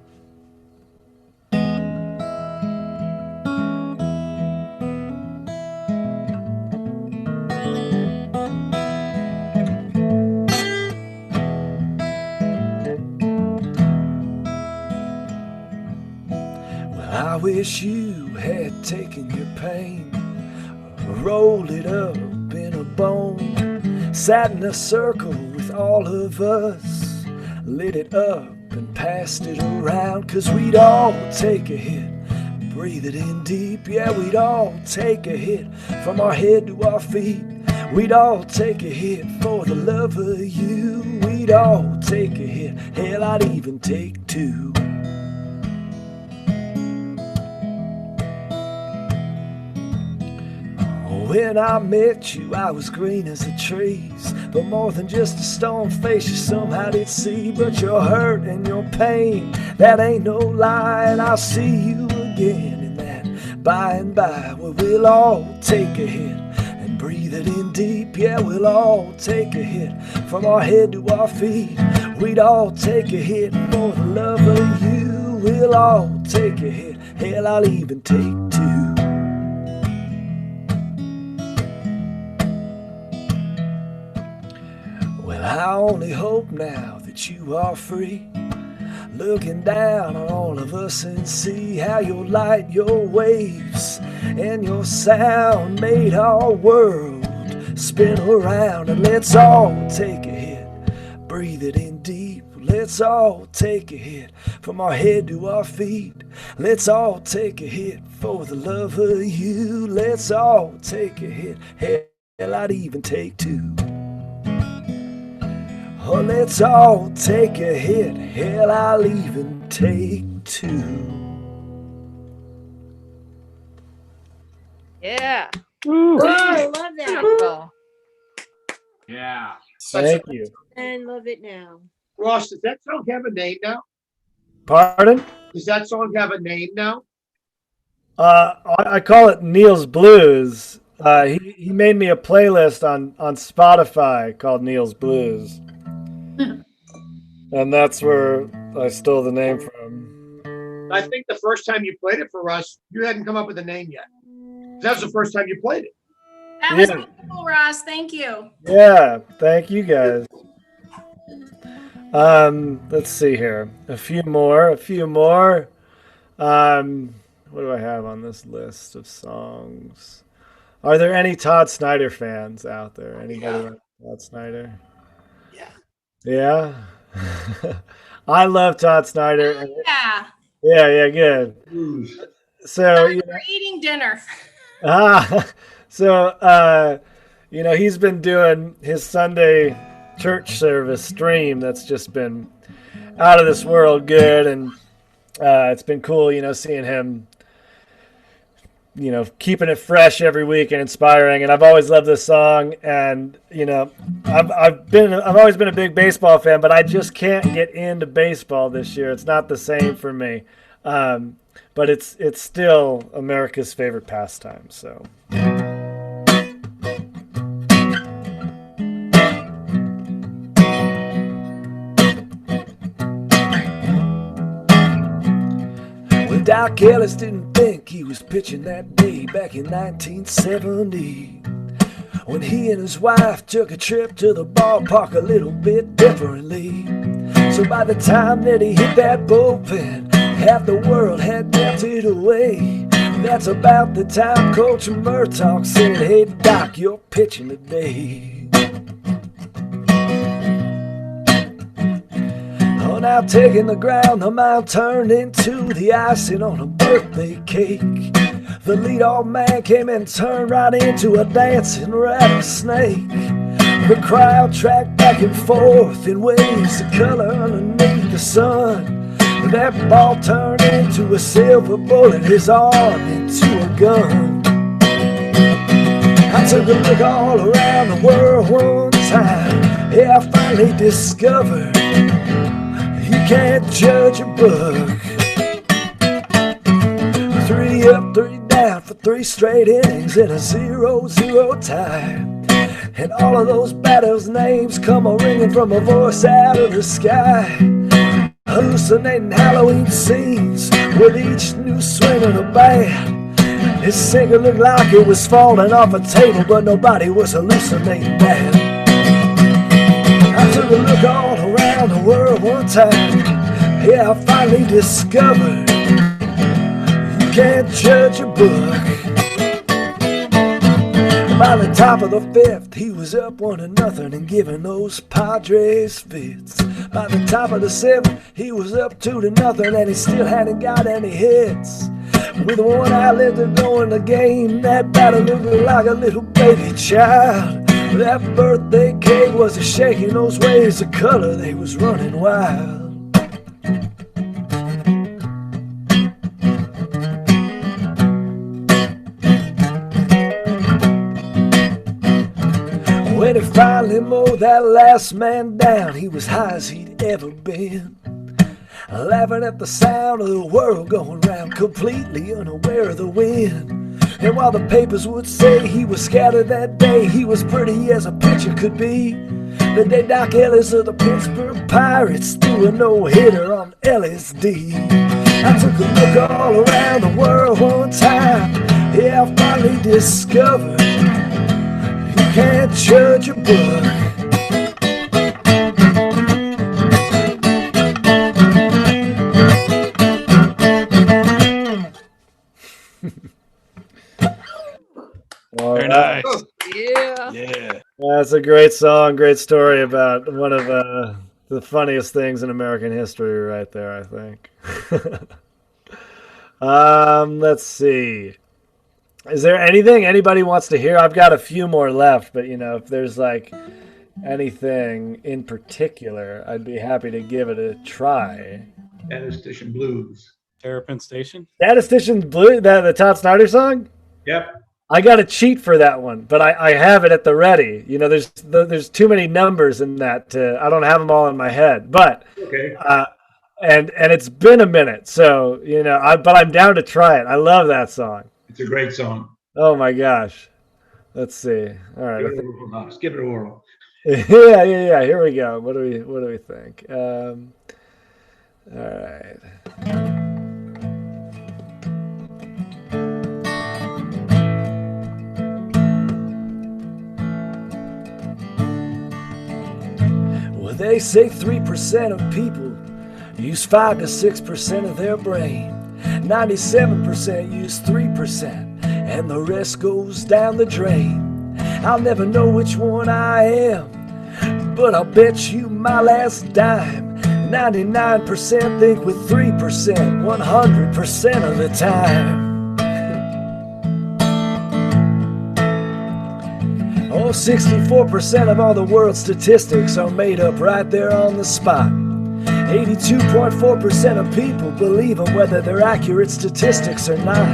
I wish you had taken your pain, rolled it up in a bone, sat in a circle with all of us, lit it up and passed it around, 'cause we'd all take a hit, breathe it in deep, yeah, we'd all take a hit from our head to our feet, we'd all take a hit for the love of you, we'd all take a hit, hell, I'd even take two. When I met you, I was green as the trees, but more than just a stone face you somehow did see. But your hurt and your pain, that ain't no lie, and I'll see you again in that by and by, where we'll all take a hit and breathe it in deep. Yeah, we'll all take a hit from our head to our feet. We'd all take a hit for the love of you. We'll all take a hit, hell, I'll even take two. I only hope now that you are free, looking down on all of us and see how your light, your waves, and your sound made our world spin around. And let's all take a hit, breathe it in deep. Let's all take a hit from our head to our feet. Let's all take a hit for the love of you. Let's all take a hit, hell, I'd even take two. Oh, let's all take a hit, hell, I'll even take two. Yeah. Oh, I love that. Beautiful. Yeah. Thank you. And love it now. Ross, does that song have a name now? Pardon? Does that song have a name now? I call it Neil's Blues. He made me a playlist on Spotify called Neil's Blues. And that's where I stole the name from. I think the first time you played it for us, you hadn't come up with a name yet. That was the first time you played it. That was Yeah. beautiful, Ross. Thank you. Yeah, thank you guys. Let's see here. A few more. What do I have on this list of songs? Are there any Todd Snyder fans out there? Anybody like Todd Snyder? Yeah. I love Todd Snyder. Yeah. Yeah, good. So We're eating dinner. He's been doing his Sunday church service stream that's just been out of this world good, and it's been cool, seeing him keeping it fresh every week and inspiring. And I've always loved this song, and I've always been a big baseball fan, but I just can't get into baseball this year. It's not the same for me, but it's still America's favorite pastime. So. Doc Ellis didn't think he was pitching that day back in 1970, when he and his wife took a trip to the ballpark a little bit differently. So by the time that he hit that bullpen, half the world had melted away. That's about the time Coach Murtaugh said, "Hey Doc, you're pitching today." Oh, now taking the ground, the mound turned into the icing on a birthday cake. The leadoff man came and turned right into a dancing rattlesnake. The crowd tracked back and forth in waves of color underneath the sun. That ball turned into a silver bullet, his arm into a gun. I took a look all around the world one time. Yeah, I finally discovered you can't judge a book. 3 up, 3 down for 3 straight innings in a 0-0 tie. And all of those batters' names come a-ringing from a voice out of the sky. Hallucinating Halloween scenes with each new swing of the bat. His sinker looked like it was falling off a table, but nobody was hallucinating that. I took a look all around the world one time. Yeah, I finally discovered you can't judge a book. By the top of the 5th, he was up 1-0 and giving those Padres fits. By the top of the 7th, he was up 2-0 and he still hadn't got any hits. With one eye left to go in the game, that batter looked like a little baby child. That birthday cake was a shaking those waves of color, they was running wild. When he finally mowed that last man down, he was high as he'd ever been. Laughing at the sound of the world going round, completely unaware of the wind. And while the papers would say he was scattered that day, he was pretty as a pitcher could be. The day Doc Ellis of the Pittsburgh Pirates threw a no-hitter on LSD. I took a look all around the world one time. Yeah, I finally discovered you can't judge a book. Very nice. Yeah. Yeah. That's a great song, great story about one of the funniest things in American history right there, I think. Let's see. Is there anything anybody wants to hear? I've got a few more left, but if there's like anything in particular, I'd be happy to give it a try. Statistician Blues. Terrapin Station. Statistician Blue, the Todd Snyder song? Yep. I got to cheat for that one, but I have it at the ready. There's too many numbers in that. I don't have them all in my head, but okay. And it's been a minute, so but I'm down to try it. I love that song. It's a great song. Oh my gosh. Let's see. All right. Give it a whirl. Yeah. Here we go. What do we think? All right. Well, they say 3% of people use 5 to 6% of their brain. 97% use 3%, and the rest goes down the drain. I'll never know which one I am, but I'll bet you my last dime. 99% think with 3%, 100% of the time. Oh, 64% of all the world's statistics are made up right there on the spot. 82.4% of people believe them whether they're accurate statistics or not.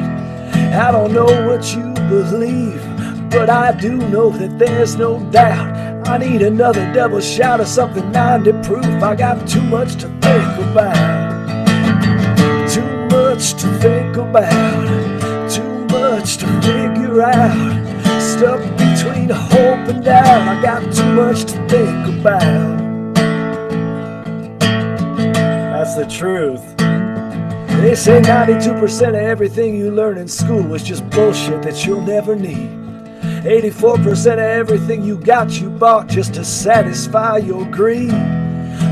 I don't know what you believe, but I do know that there's no doubt. I need another double shot of something 90 proof. I got too much to think about. Too much to think about. Too much to figure out. Stuck between hope and doubt. I got too much to think about. That's the truth. They say 92% of everything you learn in school was just bullshit that you'll never need. 84% of everything you got you bought just to satisfy your greed.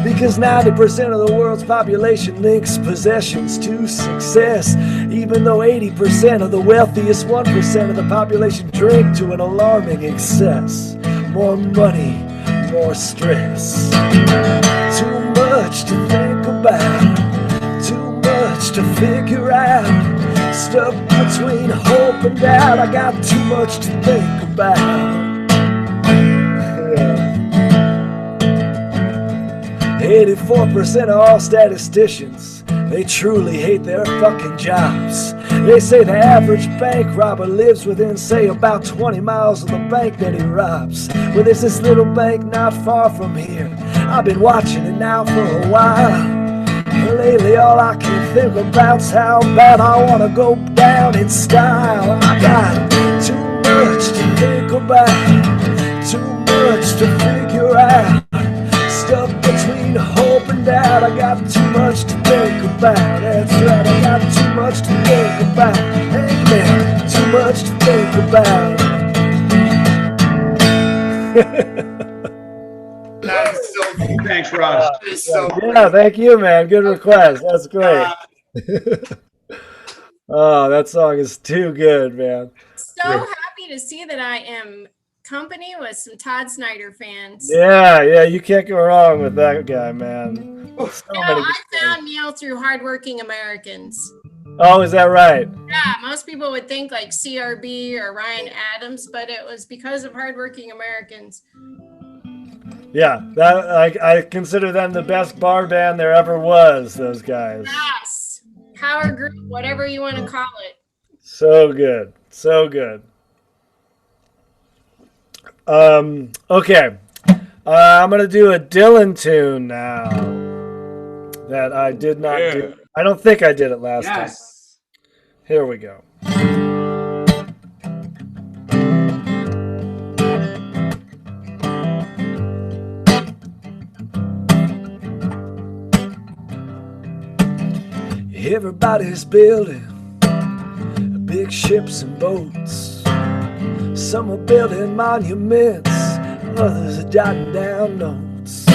Because 90% of the world's population links possessions to success. Even though 80% of the wealthiest 1% of the population drink to an alarming excess. More money, more stress. Too much to think about, too much to figure out. Stuck between hope and doubt, I got too much to think about. 84% of all statisticians, they truly hate their fucking jobs. They say the average bank robber lives within, say, about 20 miles of the bank that he robs. Well, there's this little bank not far from here. I've been watching it now for a while. Lately all I can think about's how bad I wanna go down in style. I got too much to think about, too much to figure out. Stuck between hope and doubt, I got too much to think about. That's right, I got too much to think about. Amen, too much to think about. That's so cool. Thanks, Ross. That is so Yeah, thank you, man. Good request. That's great. Oh, that song is too good, man. So happy to see that I am company with some Todd Snyder fans. Yeah, you can't go wrong with that guy, man. So You many know, good I found Neil through Hardworking Americans. Oh, is that right? Yeah, most people would think like CRB or Ryan Adams, but it was because of Hardworking Americans. Yeah, that I consider them the best bar band there ever was, those guys. Yes. Power group, whatever you want to call it. So good. So good. Okay. I'm going to do a Dylan tune now that I did not do. I don't think I did it last time. Here we go. Everybody's building big ships and boats. Some are building monuments, others are jotting down notes.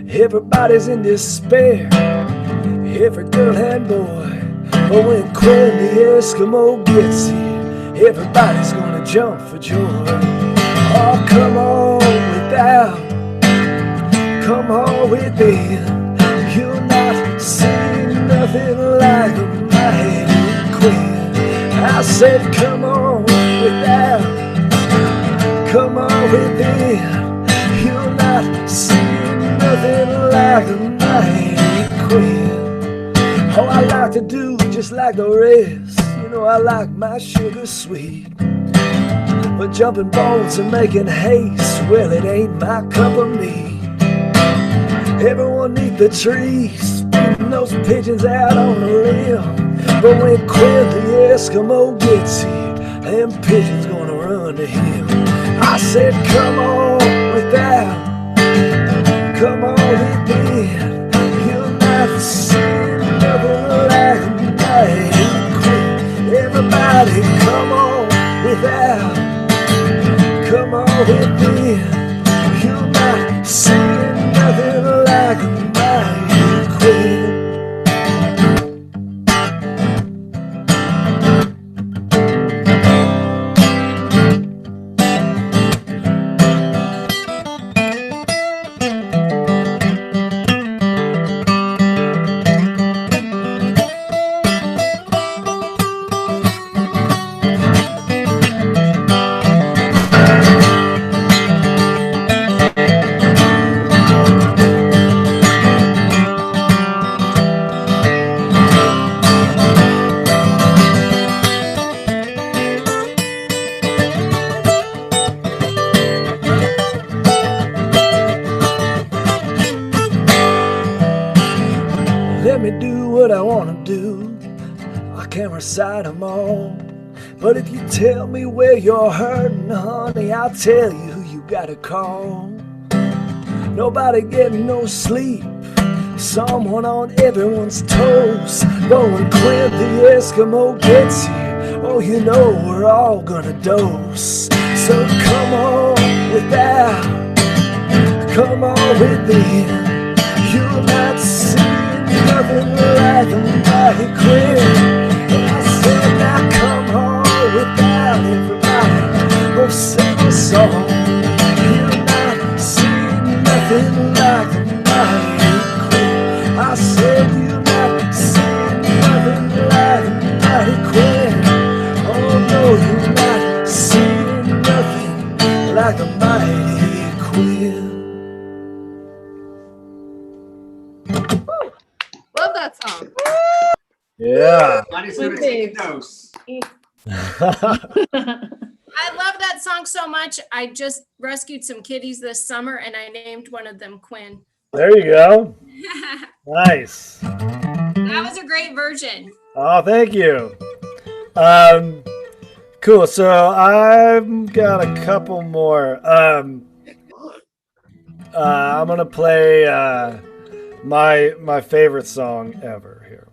Everybody's in despair, every girl and boy. But when Quinn the Eskimo gets here, everybody's gonna jump for joy. Oh, come on without, come on within. You'll not see nothing like a mighty Quinn. I said, come on without, come on within. You'll not see nothing like a mighty Quinn. Oh, I like to do just like the rest. You know, I like my sugar sweet. But jumping bones and making haste, well, it ain't my cup of meat. Everyone neath the trees, beating those pigeons out on the limb. But when Quinn the Eskimo gets here, them pigeons gonna run to him. I said, come on without, come on within. You'll not see nothing like a mighty Quinn. Everybody, come on without, come on within. You'll not see nothing like a mighty Quinn. Let me do what I want to do. I can't recite them all. But if you tell me where you're hurting, honey, I'll tell you who you gotta call. Nobody getting no sleep, someone on everyone's toes. But when Quinn the Eskimo gets here, oh, you know we're all gonna dose. So come on without, come on within. that song. Yeah. Money's Sweet gonna take a babe. dose. I love that song so much. I just rescued some kitties this summer and I named one of them Quinn. There you go. Nice. That was a great version. Oh, thank you. Cool. So I've got a couple more. I'm gonna play my favorite song ever here.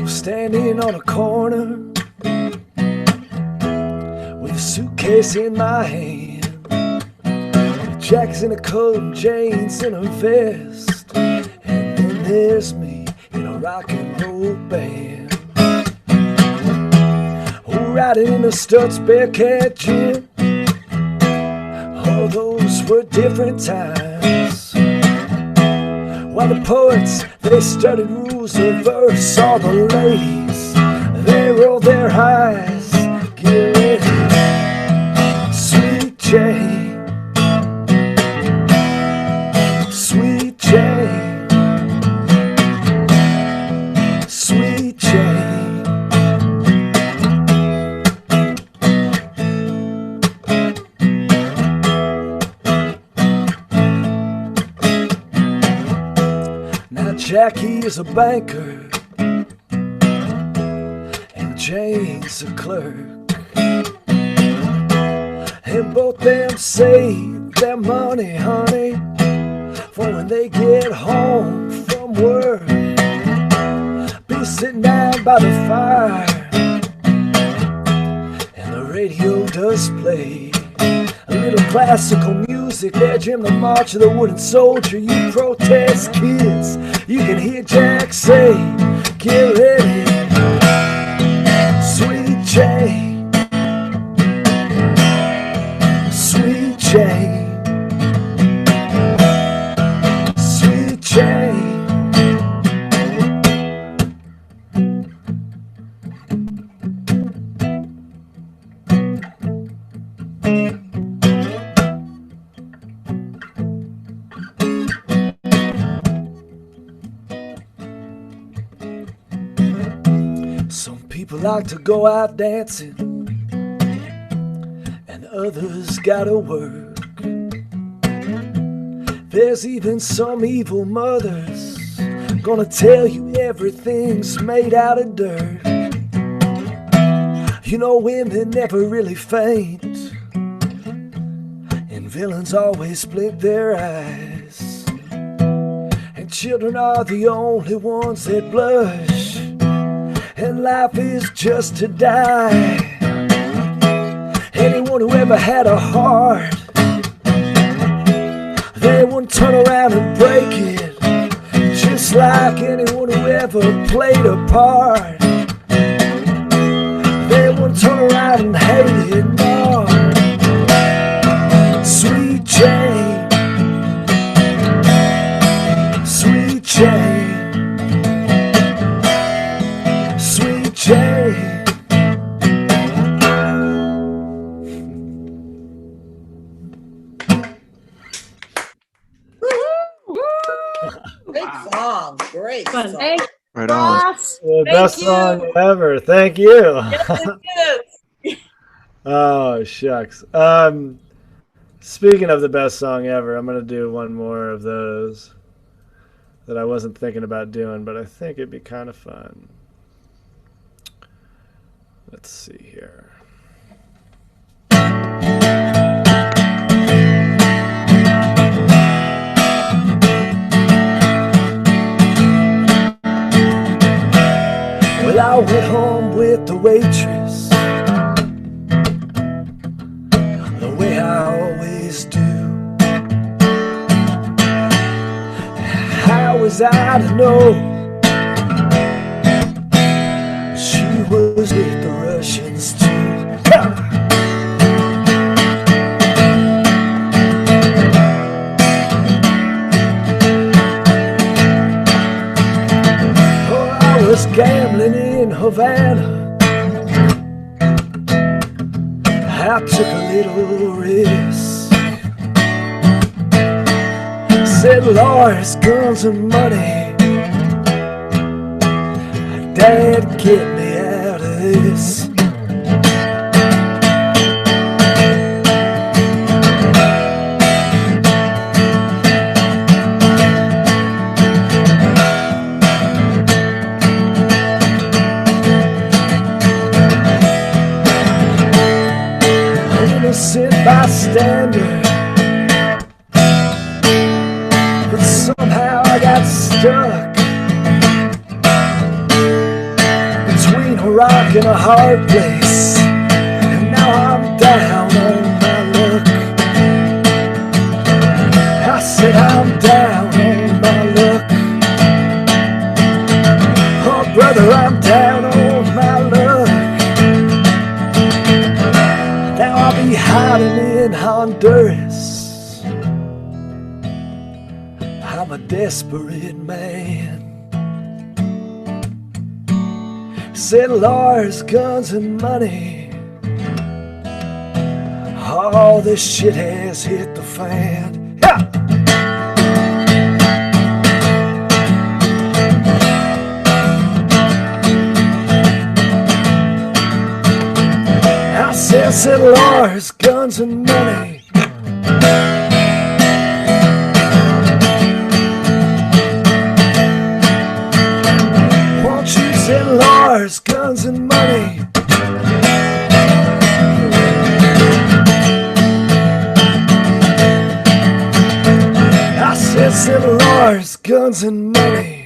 Standing on a corner with a suitcase in my hand, Jack's in a coat and Jane's in a vest, and then there's me in a rock and roll band. Oh, riding in a Stutz Bearcat gym. All those were different times. While the poets, they studied rules of verse. All the ladies, they rolled their eyes. Get ready, Sweet Jane, Sweet Jane, Sweet Jane. Jackie is a banker and Jane's a clerk, and both them save their money, honey, for when they get home from work. Be sitting down by the fire and the radio does play a little classical music. There, Jim, the March of the Wooden Soldier. You protest kids, you can hear Jack say, get ready, Sweet Jane, Sweet Jane, Sweet Jane. People like to go out dancing, and others gotta work. There's even some evil mothers gonna tell you everything's made out of dirt. You know, women never really faint, and villains always blink their eyes, and children are the only ones that blush, and life is just to die. Anyone who ever had a heart, they won't turn around and break it, just like anyone who ever played a part. They won't turn around and hate it, no. Sweet Jane, Sweet Jane, Sweet Jane. Great song. Great Fun. song. Thanks, Right on. boss. The Thank best you. song ever. Thank you. Yes, it is. Oh, shucks. Speaking of the best song ever, I'm going to do one more of those that I wasn't thinking about doing, but I think it'd be kind of fun. Let's see here. Well, I went home with the waitress, the way I always do. How was I to know she was with the Russians too? Havana, I took a little risk. Said, Lars, guns and money, Dad, get me out of this. Innocent bystander, but somehow I got stuck between a rock and a hard place, and now I'm down on my luck. I said I'm down on my luck. Oh brother, I'm down on my luck. Now I'll be hiding in Honduras. I'm a desperate man. Said Lars, guns and money, all this shit has hit the fan. Yeah! I said Lars, guns and money, won't you say Lars, guns and money? I said Lars, guns and money.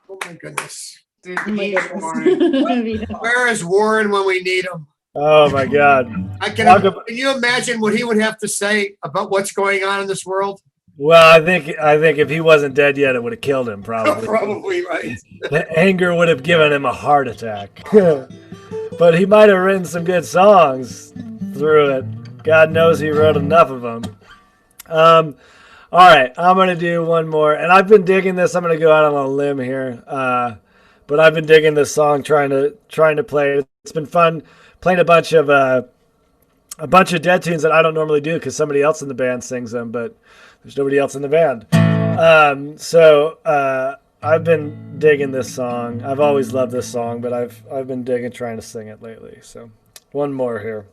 Oh my goodness. Dude, Oh my he's goodness. Warren. Where is Warren when we need him? Oh my God. Can you imagine what he would have to say about what's going on in this world? Well, I think if he wasn't dead yet, it would have killed him probably. Probably right. The anger would have given him a heart attack. But he might have written some good songs through it. God knows he wrote enough of them. All right, I'm going to do one more. And I've been digging this. I'm going to go out on a limb here. But I've been digging this song, trying to play it. It's been fun playing a bunch of Dead tunes that I don't normally do because somebody else in the band sings them, but there's nobody else in the band. So I've been digging this song. I've always loved this song, but I've been digging trying to sing it lately. So one more here.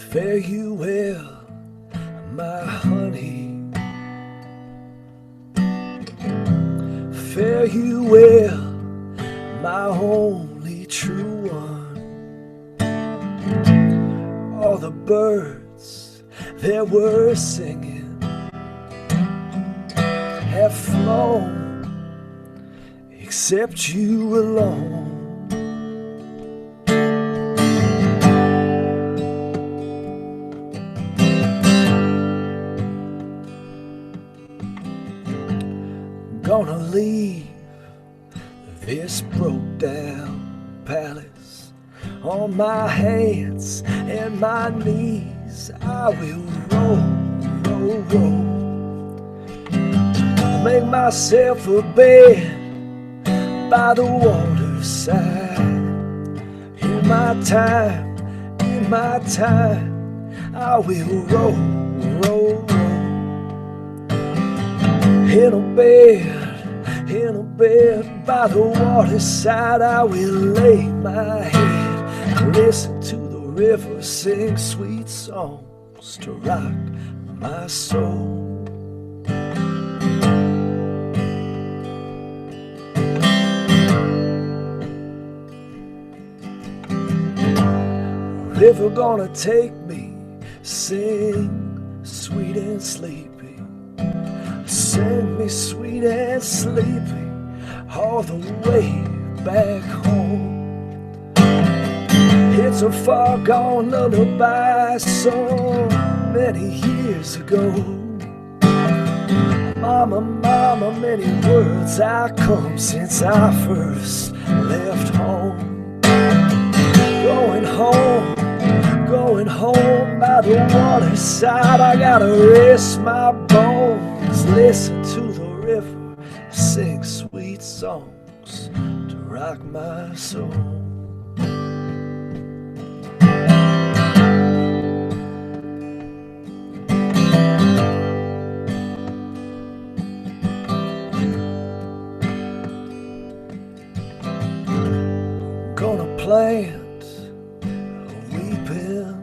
Fare you well, my honey. Fare you well, my only true one. All the birds that were singing have flown, except you alone. Gonna leave this broke down palace on my hands and my knees. I will roll, roll, roll. Make myself a bed by the waterside. In my time, I will roll, roll, roll. In a bed by the waterside, I will lay my head and listen to the river sing sweet songs to rock my soul. River gonna take me, sing sweet and sleepy. Sing me sweet and sleepy all the way back home. It's a far gone lullaby so many years ago. Mama, mama, many worlds I come since I first left home. Going home by the waterside. I gotta rest my bones, listen to the river, sing sweet songs to rock my soul. Gonna plant a weeping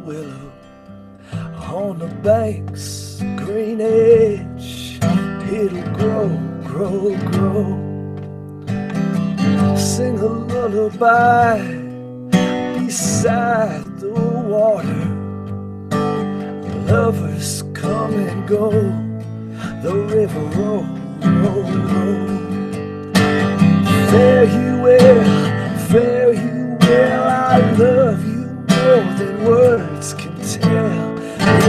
willow on the bank's green edge. It'll grow, grow, grow. Sing a lullaby beside the water. Lovers come and go, the river roll, roll, roll. Fare you well, I love you more than words can tell.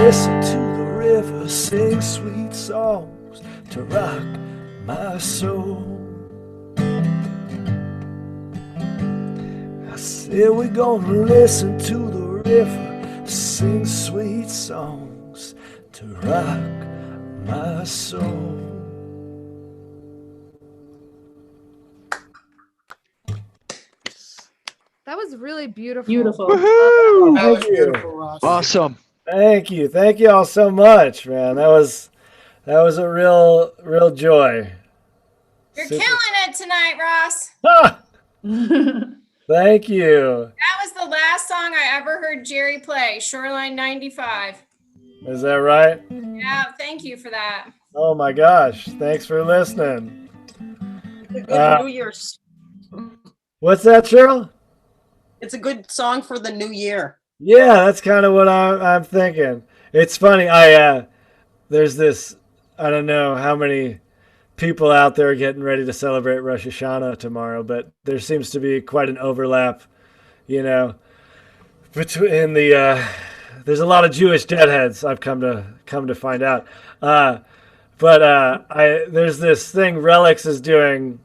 Listen to the river, sing sweet songs to rock my soul. I said we're gonna listen to the river, sing sweet songs to rock my soul. That was really beautiful. Beautiful. Woohoo! That was Thank you. beautiful, Ross. Awesome. Thank you all so much, man. That was a real joy. You're Super. killing it tonight, Ross. Ah! Thank you. That was the last song I ever heard Jerry play, Shoreline 95. Is that right? Yeah, thank you for that. Oh my gosh. Thanks for listening. It's a good New Year's. What's that, Cheryl? It's a good song for the new year. Yeah, that's kind of what I'm thinking. It's funny. There's this, I don't know how many people out there getting ready to celebrate Rosh Hashanah tomorrow, but there seems to be quite an overlap, between there's a lot of Jewish deadheads I've come to find out. There's this thing Relics is doing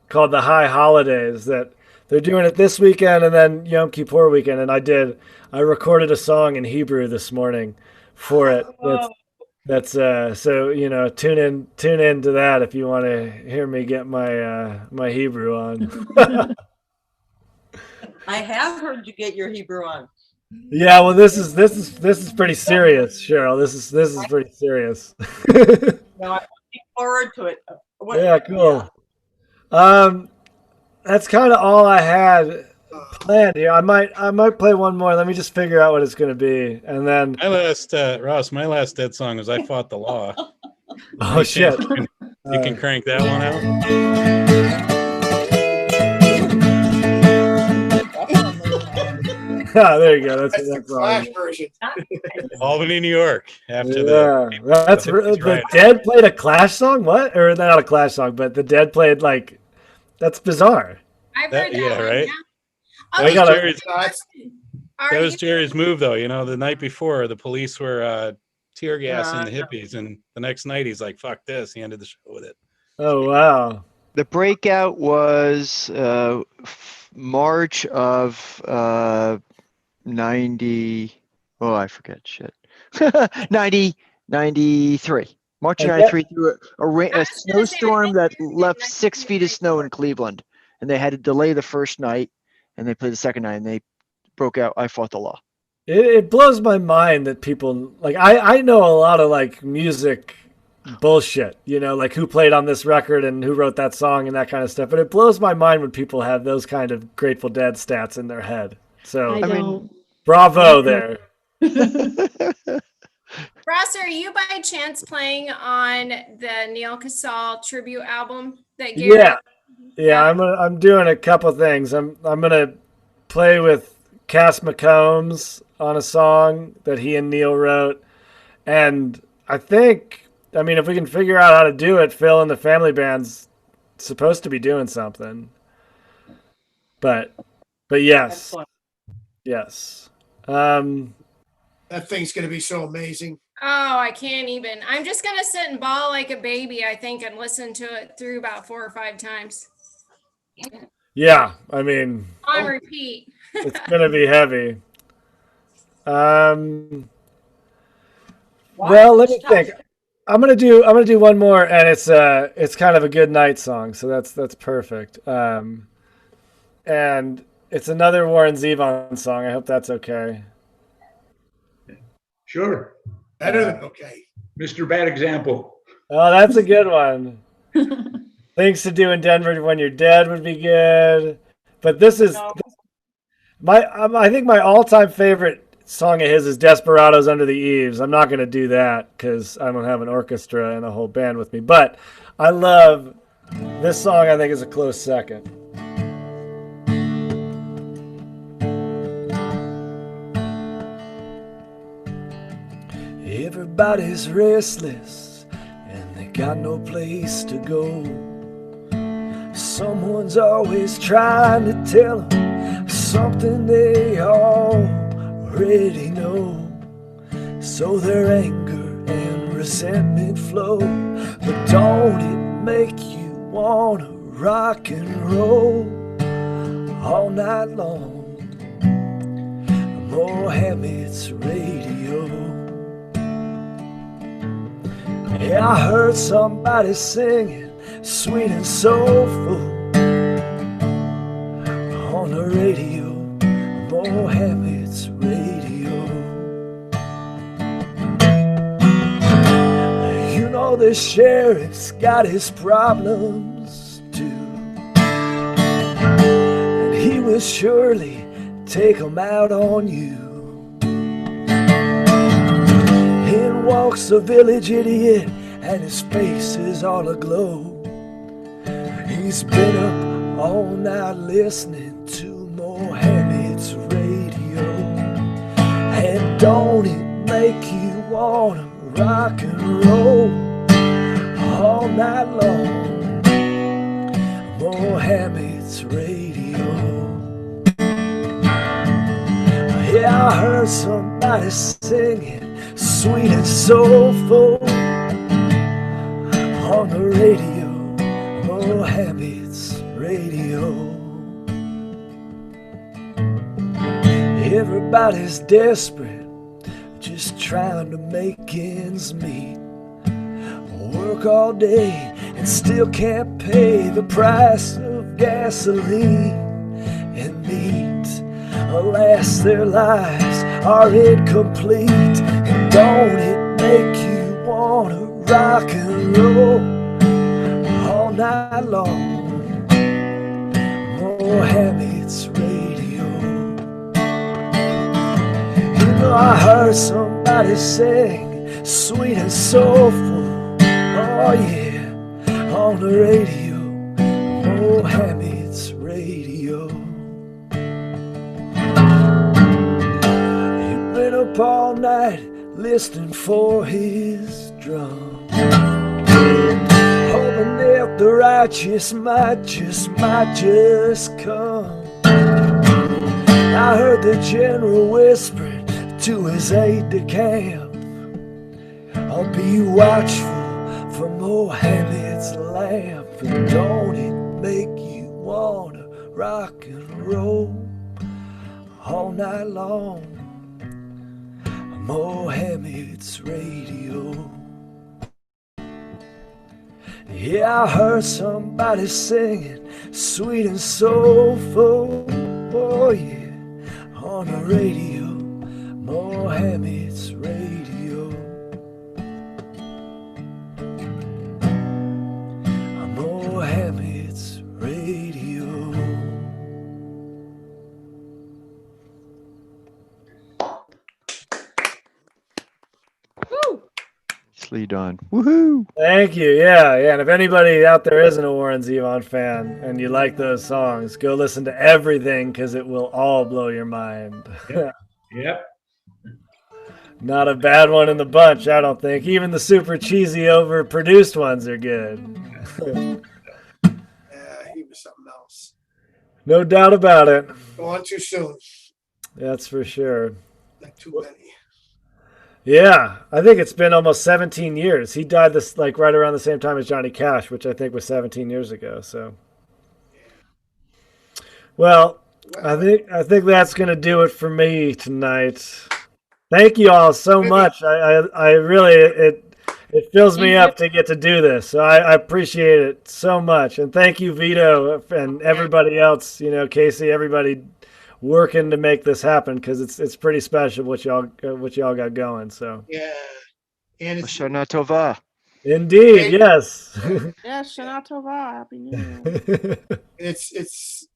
called the High Holidays that they're doing it this weekend and then Yom Kippur weekend. And I recorded a song in Hebrew this morning for it. That's so tune in to that if you want to hear me get my Hebrew on. I have heard you get your Hebrew on. Yeah, well, this is pretty serious, Cheryl. This is pretty serious. No, I'm looking forward to it. Yeah, cool. That's kind of all I had planned here. I might play one more. Let me just figure out what it's going to be, and then My last dead song was "I Fought the Law." oh shit, You can crank that one out. There you go. That's That's the all Clash right. version. Albany, New York. After Yeah, that's the right. Dead played a Clash song. What? Or not a Clash song, but the Dead played that's bizarre. I've heard that yeah, one, right? yeah. That Oh, was you- Jerry's, are that was you- Jerry's move, though. The night before, the police were tear gassing the hippies, and the next night he's like, "Fuck this!" He ended the show with it. Oh wow. The breakout was March of 90. Oh, I forget shit. 93. March of I 93 through a I was gonna say, I snowstorm think that you're saying left 6 feet of snow in 1993. Cleveland. And they had to delay the first night and they played the second night and they broke out "I Fought the Law." It blows my mind that people I know a lot of music bullshit, who played on this record and who wrote that song and that kind of stuff. But it blows my mind when people have those kind of Grateful Dead stats in their head. So I don't. bravo there. Ross, are you by chance playing on the Neil Casal tribute album that Gary? Yeah, I'm doing a couple things. I'm gonna play with Cass McCombs on a song that he and Neil wrote, and I think, if we can figure out how to do it, Phil and the Family Band's supposed to be doing something. But yes, Excellent. Yes. That thing's going to be so amazing. Oh, I can't even. I'm just gonna sit and bawl like a baby, I think, and listen to it through about 4 or 5 times Yeah, I mean, on repeat. it's gonna be heavy. Well, let me think. I'm gonna do one more, and it's kind of a good night song, so that's perfect. And it's another Warren Zevon song. I hope that's okay. Sure. Better than okay. Mr. Bad Example. Oh, that's a good one. Things to Do in Denver When You're Dead would be good. But this is I think my all-time favorite song of his is Desperados Under the Eaves. I'm not going to do that because I don't have an orchestra and a whole band with me. But I love this song. I think is a close second. Everybody's restless and they got no place to go. Someone's always trying to tell them something they already know. So their anger and resentment flow. But don't it make you wanna rock and roll all night long? Mohammed's radio. Yeah, I heard somebody singing sweet and soulful on the radio, Mohammed's radio. You know the sheriff's got his problems too, and he will surely take them out on you. In walks a village idiot, and his face is all aglow. He's been up all night listening to Mohammed's radio. And don't it make you wanna rock and roll all night long? Mohammed's radio. Yeah, I heard somebody singing sweet and soulful on the radio, Mohammed's radio. Everybody's desperate, just trying to make ends meet. Work all day and still can't pay the price of gasoline and meat. Alas, their lives are incomplete. And don't it make you wanna rock and roll all night long? Mohammed's radio. You know I heard somebody sing sweet and soulful, oh yeah, on the radio, Mohammed's radio. You've been up all night listening for his drum, hoping that the righteous might just come. I heard the general whispering to his aide-de-camp, I'll be watchful for Mohammed's lamp. And don't it make you wanna rock and roll all night long? Mohammed's radio. Yeah, I heard somebody singing sweet and soulful, oh yeah, on the radio, Mohammed's radio. Mohammed's radio. Nicely done. Woohoo! Thank you. Yeah. And if anybody out there isn't a Warren Zevon fan and you like those songs, go listen to everything because it will all blow your mind. Yep. Not a bad one in the bunch, I don't think. Even the super cheesy, overproduced ones are good. Yeah, he was something else. No doubt about it. Go on too soon. That's for sure. Not too many. Yeah, I think it's been almost 17 years. He died this like right around the same time as Johnny Cash, which I think was 17 years ago. So, well, I think that's gonna do it for me tonight. Thank you all so much. I really it fills me up to get to do this. So I appreciate it so much, and thank you, Vito, and everybody else. You know, Casey, everybody working to make this happen because it's pretty special what y'all got going. So Yeah, and it's Shana Tova. indeed, yes. Yeah, Shana Tova. Happy New Year. it's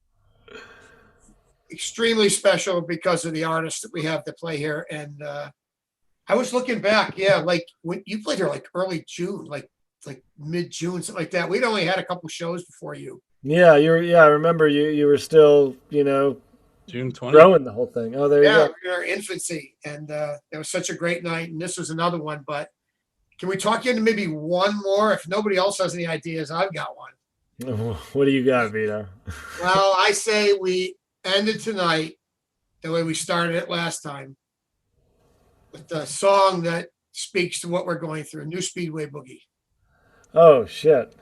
extremely special because of the artists that we have to play here. And I was looking back, yeah, like when you played here, like early June, like mid-June, something like that. We'd only had a couple shows before you. Yeah, I remember you were still, you know, June 20th. growing the whole thing. Oh, there you go. Yeah, in our infancy, and it was such a great night. And this was another one. But can we talk into maybe one more? If nobody else has any ideas, I've got one. What do you got, Vito? Well, I say we ended tonight the way we started it last time, with the song that speaks to what we're going through, New Speedway Boogie. Oh shit.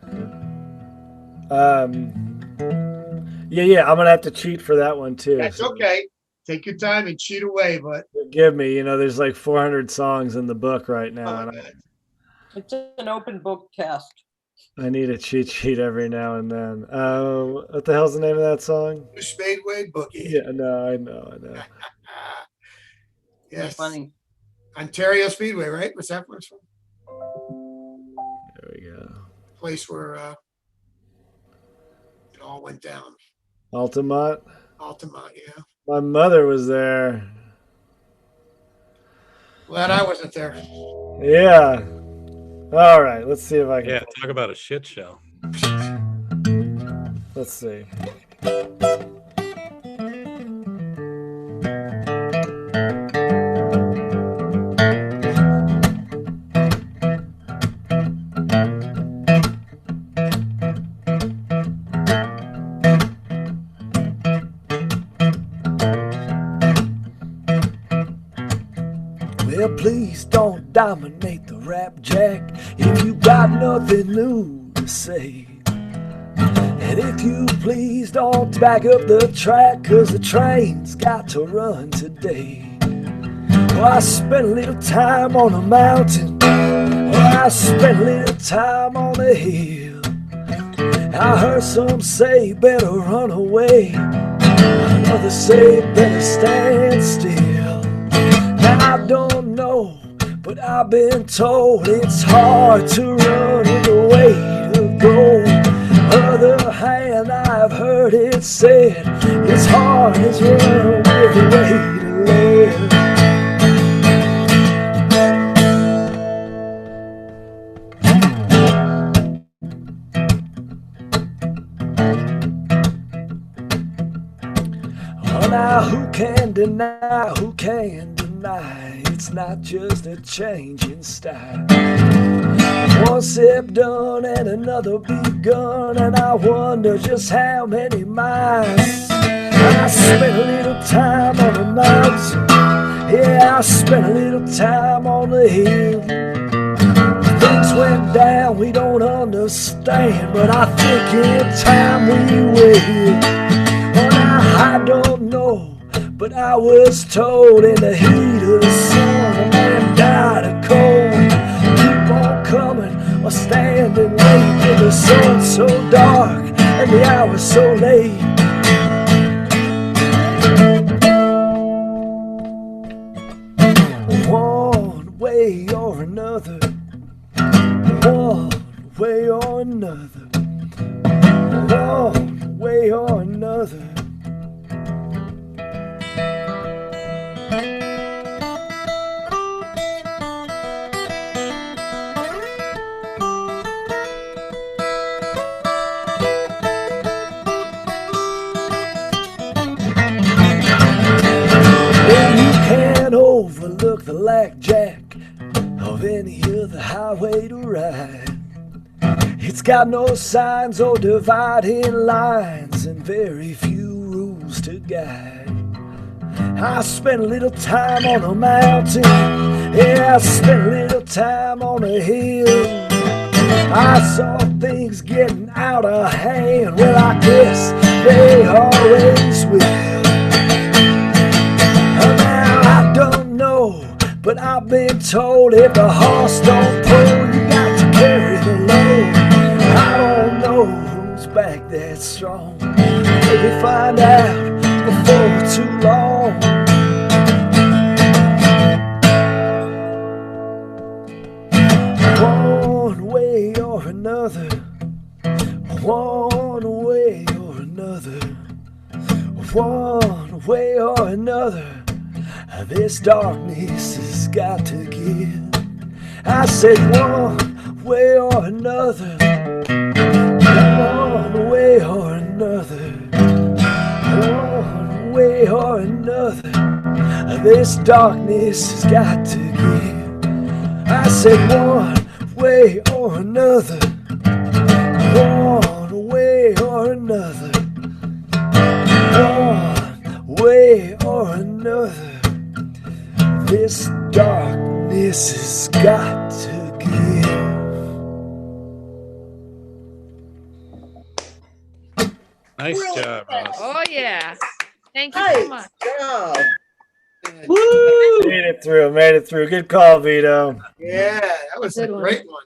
Yeah, I'm gonna have to cheat for that one too. That's okay. Take your time and cheat away, but forgive me. You know, there's like 400 songs in the book right now, and It's an open book cast. I need a cheat sheet every now and then. What the hell's the name of that song? New Speedway Boogie. Yeah, no, I know. Yes. Funny. Ontario Speedway, right? What's that place from? There we go. Place where it all went down. Altamont. Altamont, yeah. My mother was there. Glad I wasn't there. Yeah. All right, let's see if I can. Yeah, talk about a shit show. Let's see. Well, please don't dominate the rap, Jack, if you got nothing new to say. And if you please don't back up the track, 'cause the train's got to run today. Well, I spent a little time on a mountain, well, I spent a little time on a hill. I heard some say better run away, others say better stand still. Now I don't know, but I've been told it's hard to run with the way to go. Other hand, I've heard it said it's hard as run with the way to live. Oh, now who can deny, who can deny, it's not just a change in style. One step done and another begun, and I wonder just how many miles. I spent a little time on the mountain, yeah, I spent a little time on the hill. Things went down we don't understand, but I think in time we will. Oh, now I don't know, but I was told in the heat of the sun, a man died of cold. Keep on coming or stand and wait till the sun's so dark and the hour's so late. One way or another, one way or another, one way or another. Overlook the blackjack of any other highway to ride. It's got no signs or dividing lines and very few rules to guide. I spent a little time on a mountain. Yeah, I spent a little time on a hill. I saw things getting out of hand. Well, I guess they always will. Now I don't know, but I've been told if the horse don't pull, you got to carry the load. I don't know who's back that strong. Maybe find out before too long. One way or another, one way or another, one way or another, this darkness has got to give. I said one way or another, one way or another, one way or another, this darkness has got to give. I said one way or another, one way or another, one way or another, this darkness has got to give. Nice job, Ross. Oh yeah. Thank you so much. Made it through. Good call, Vito. Yeah, that was a Good one. great one.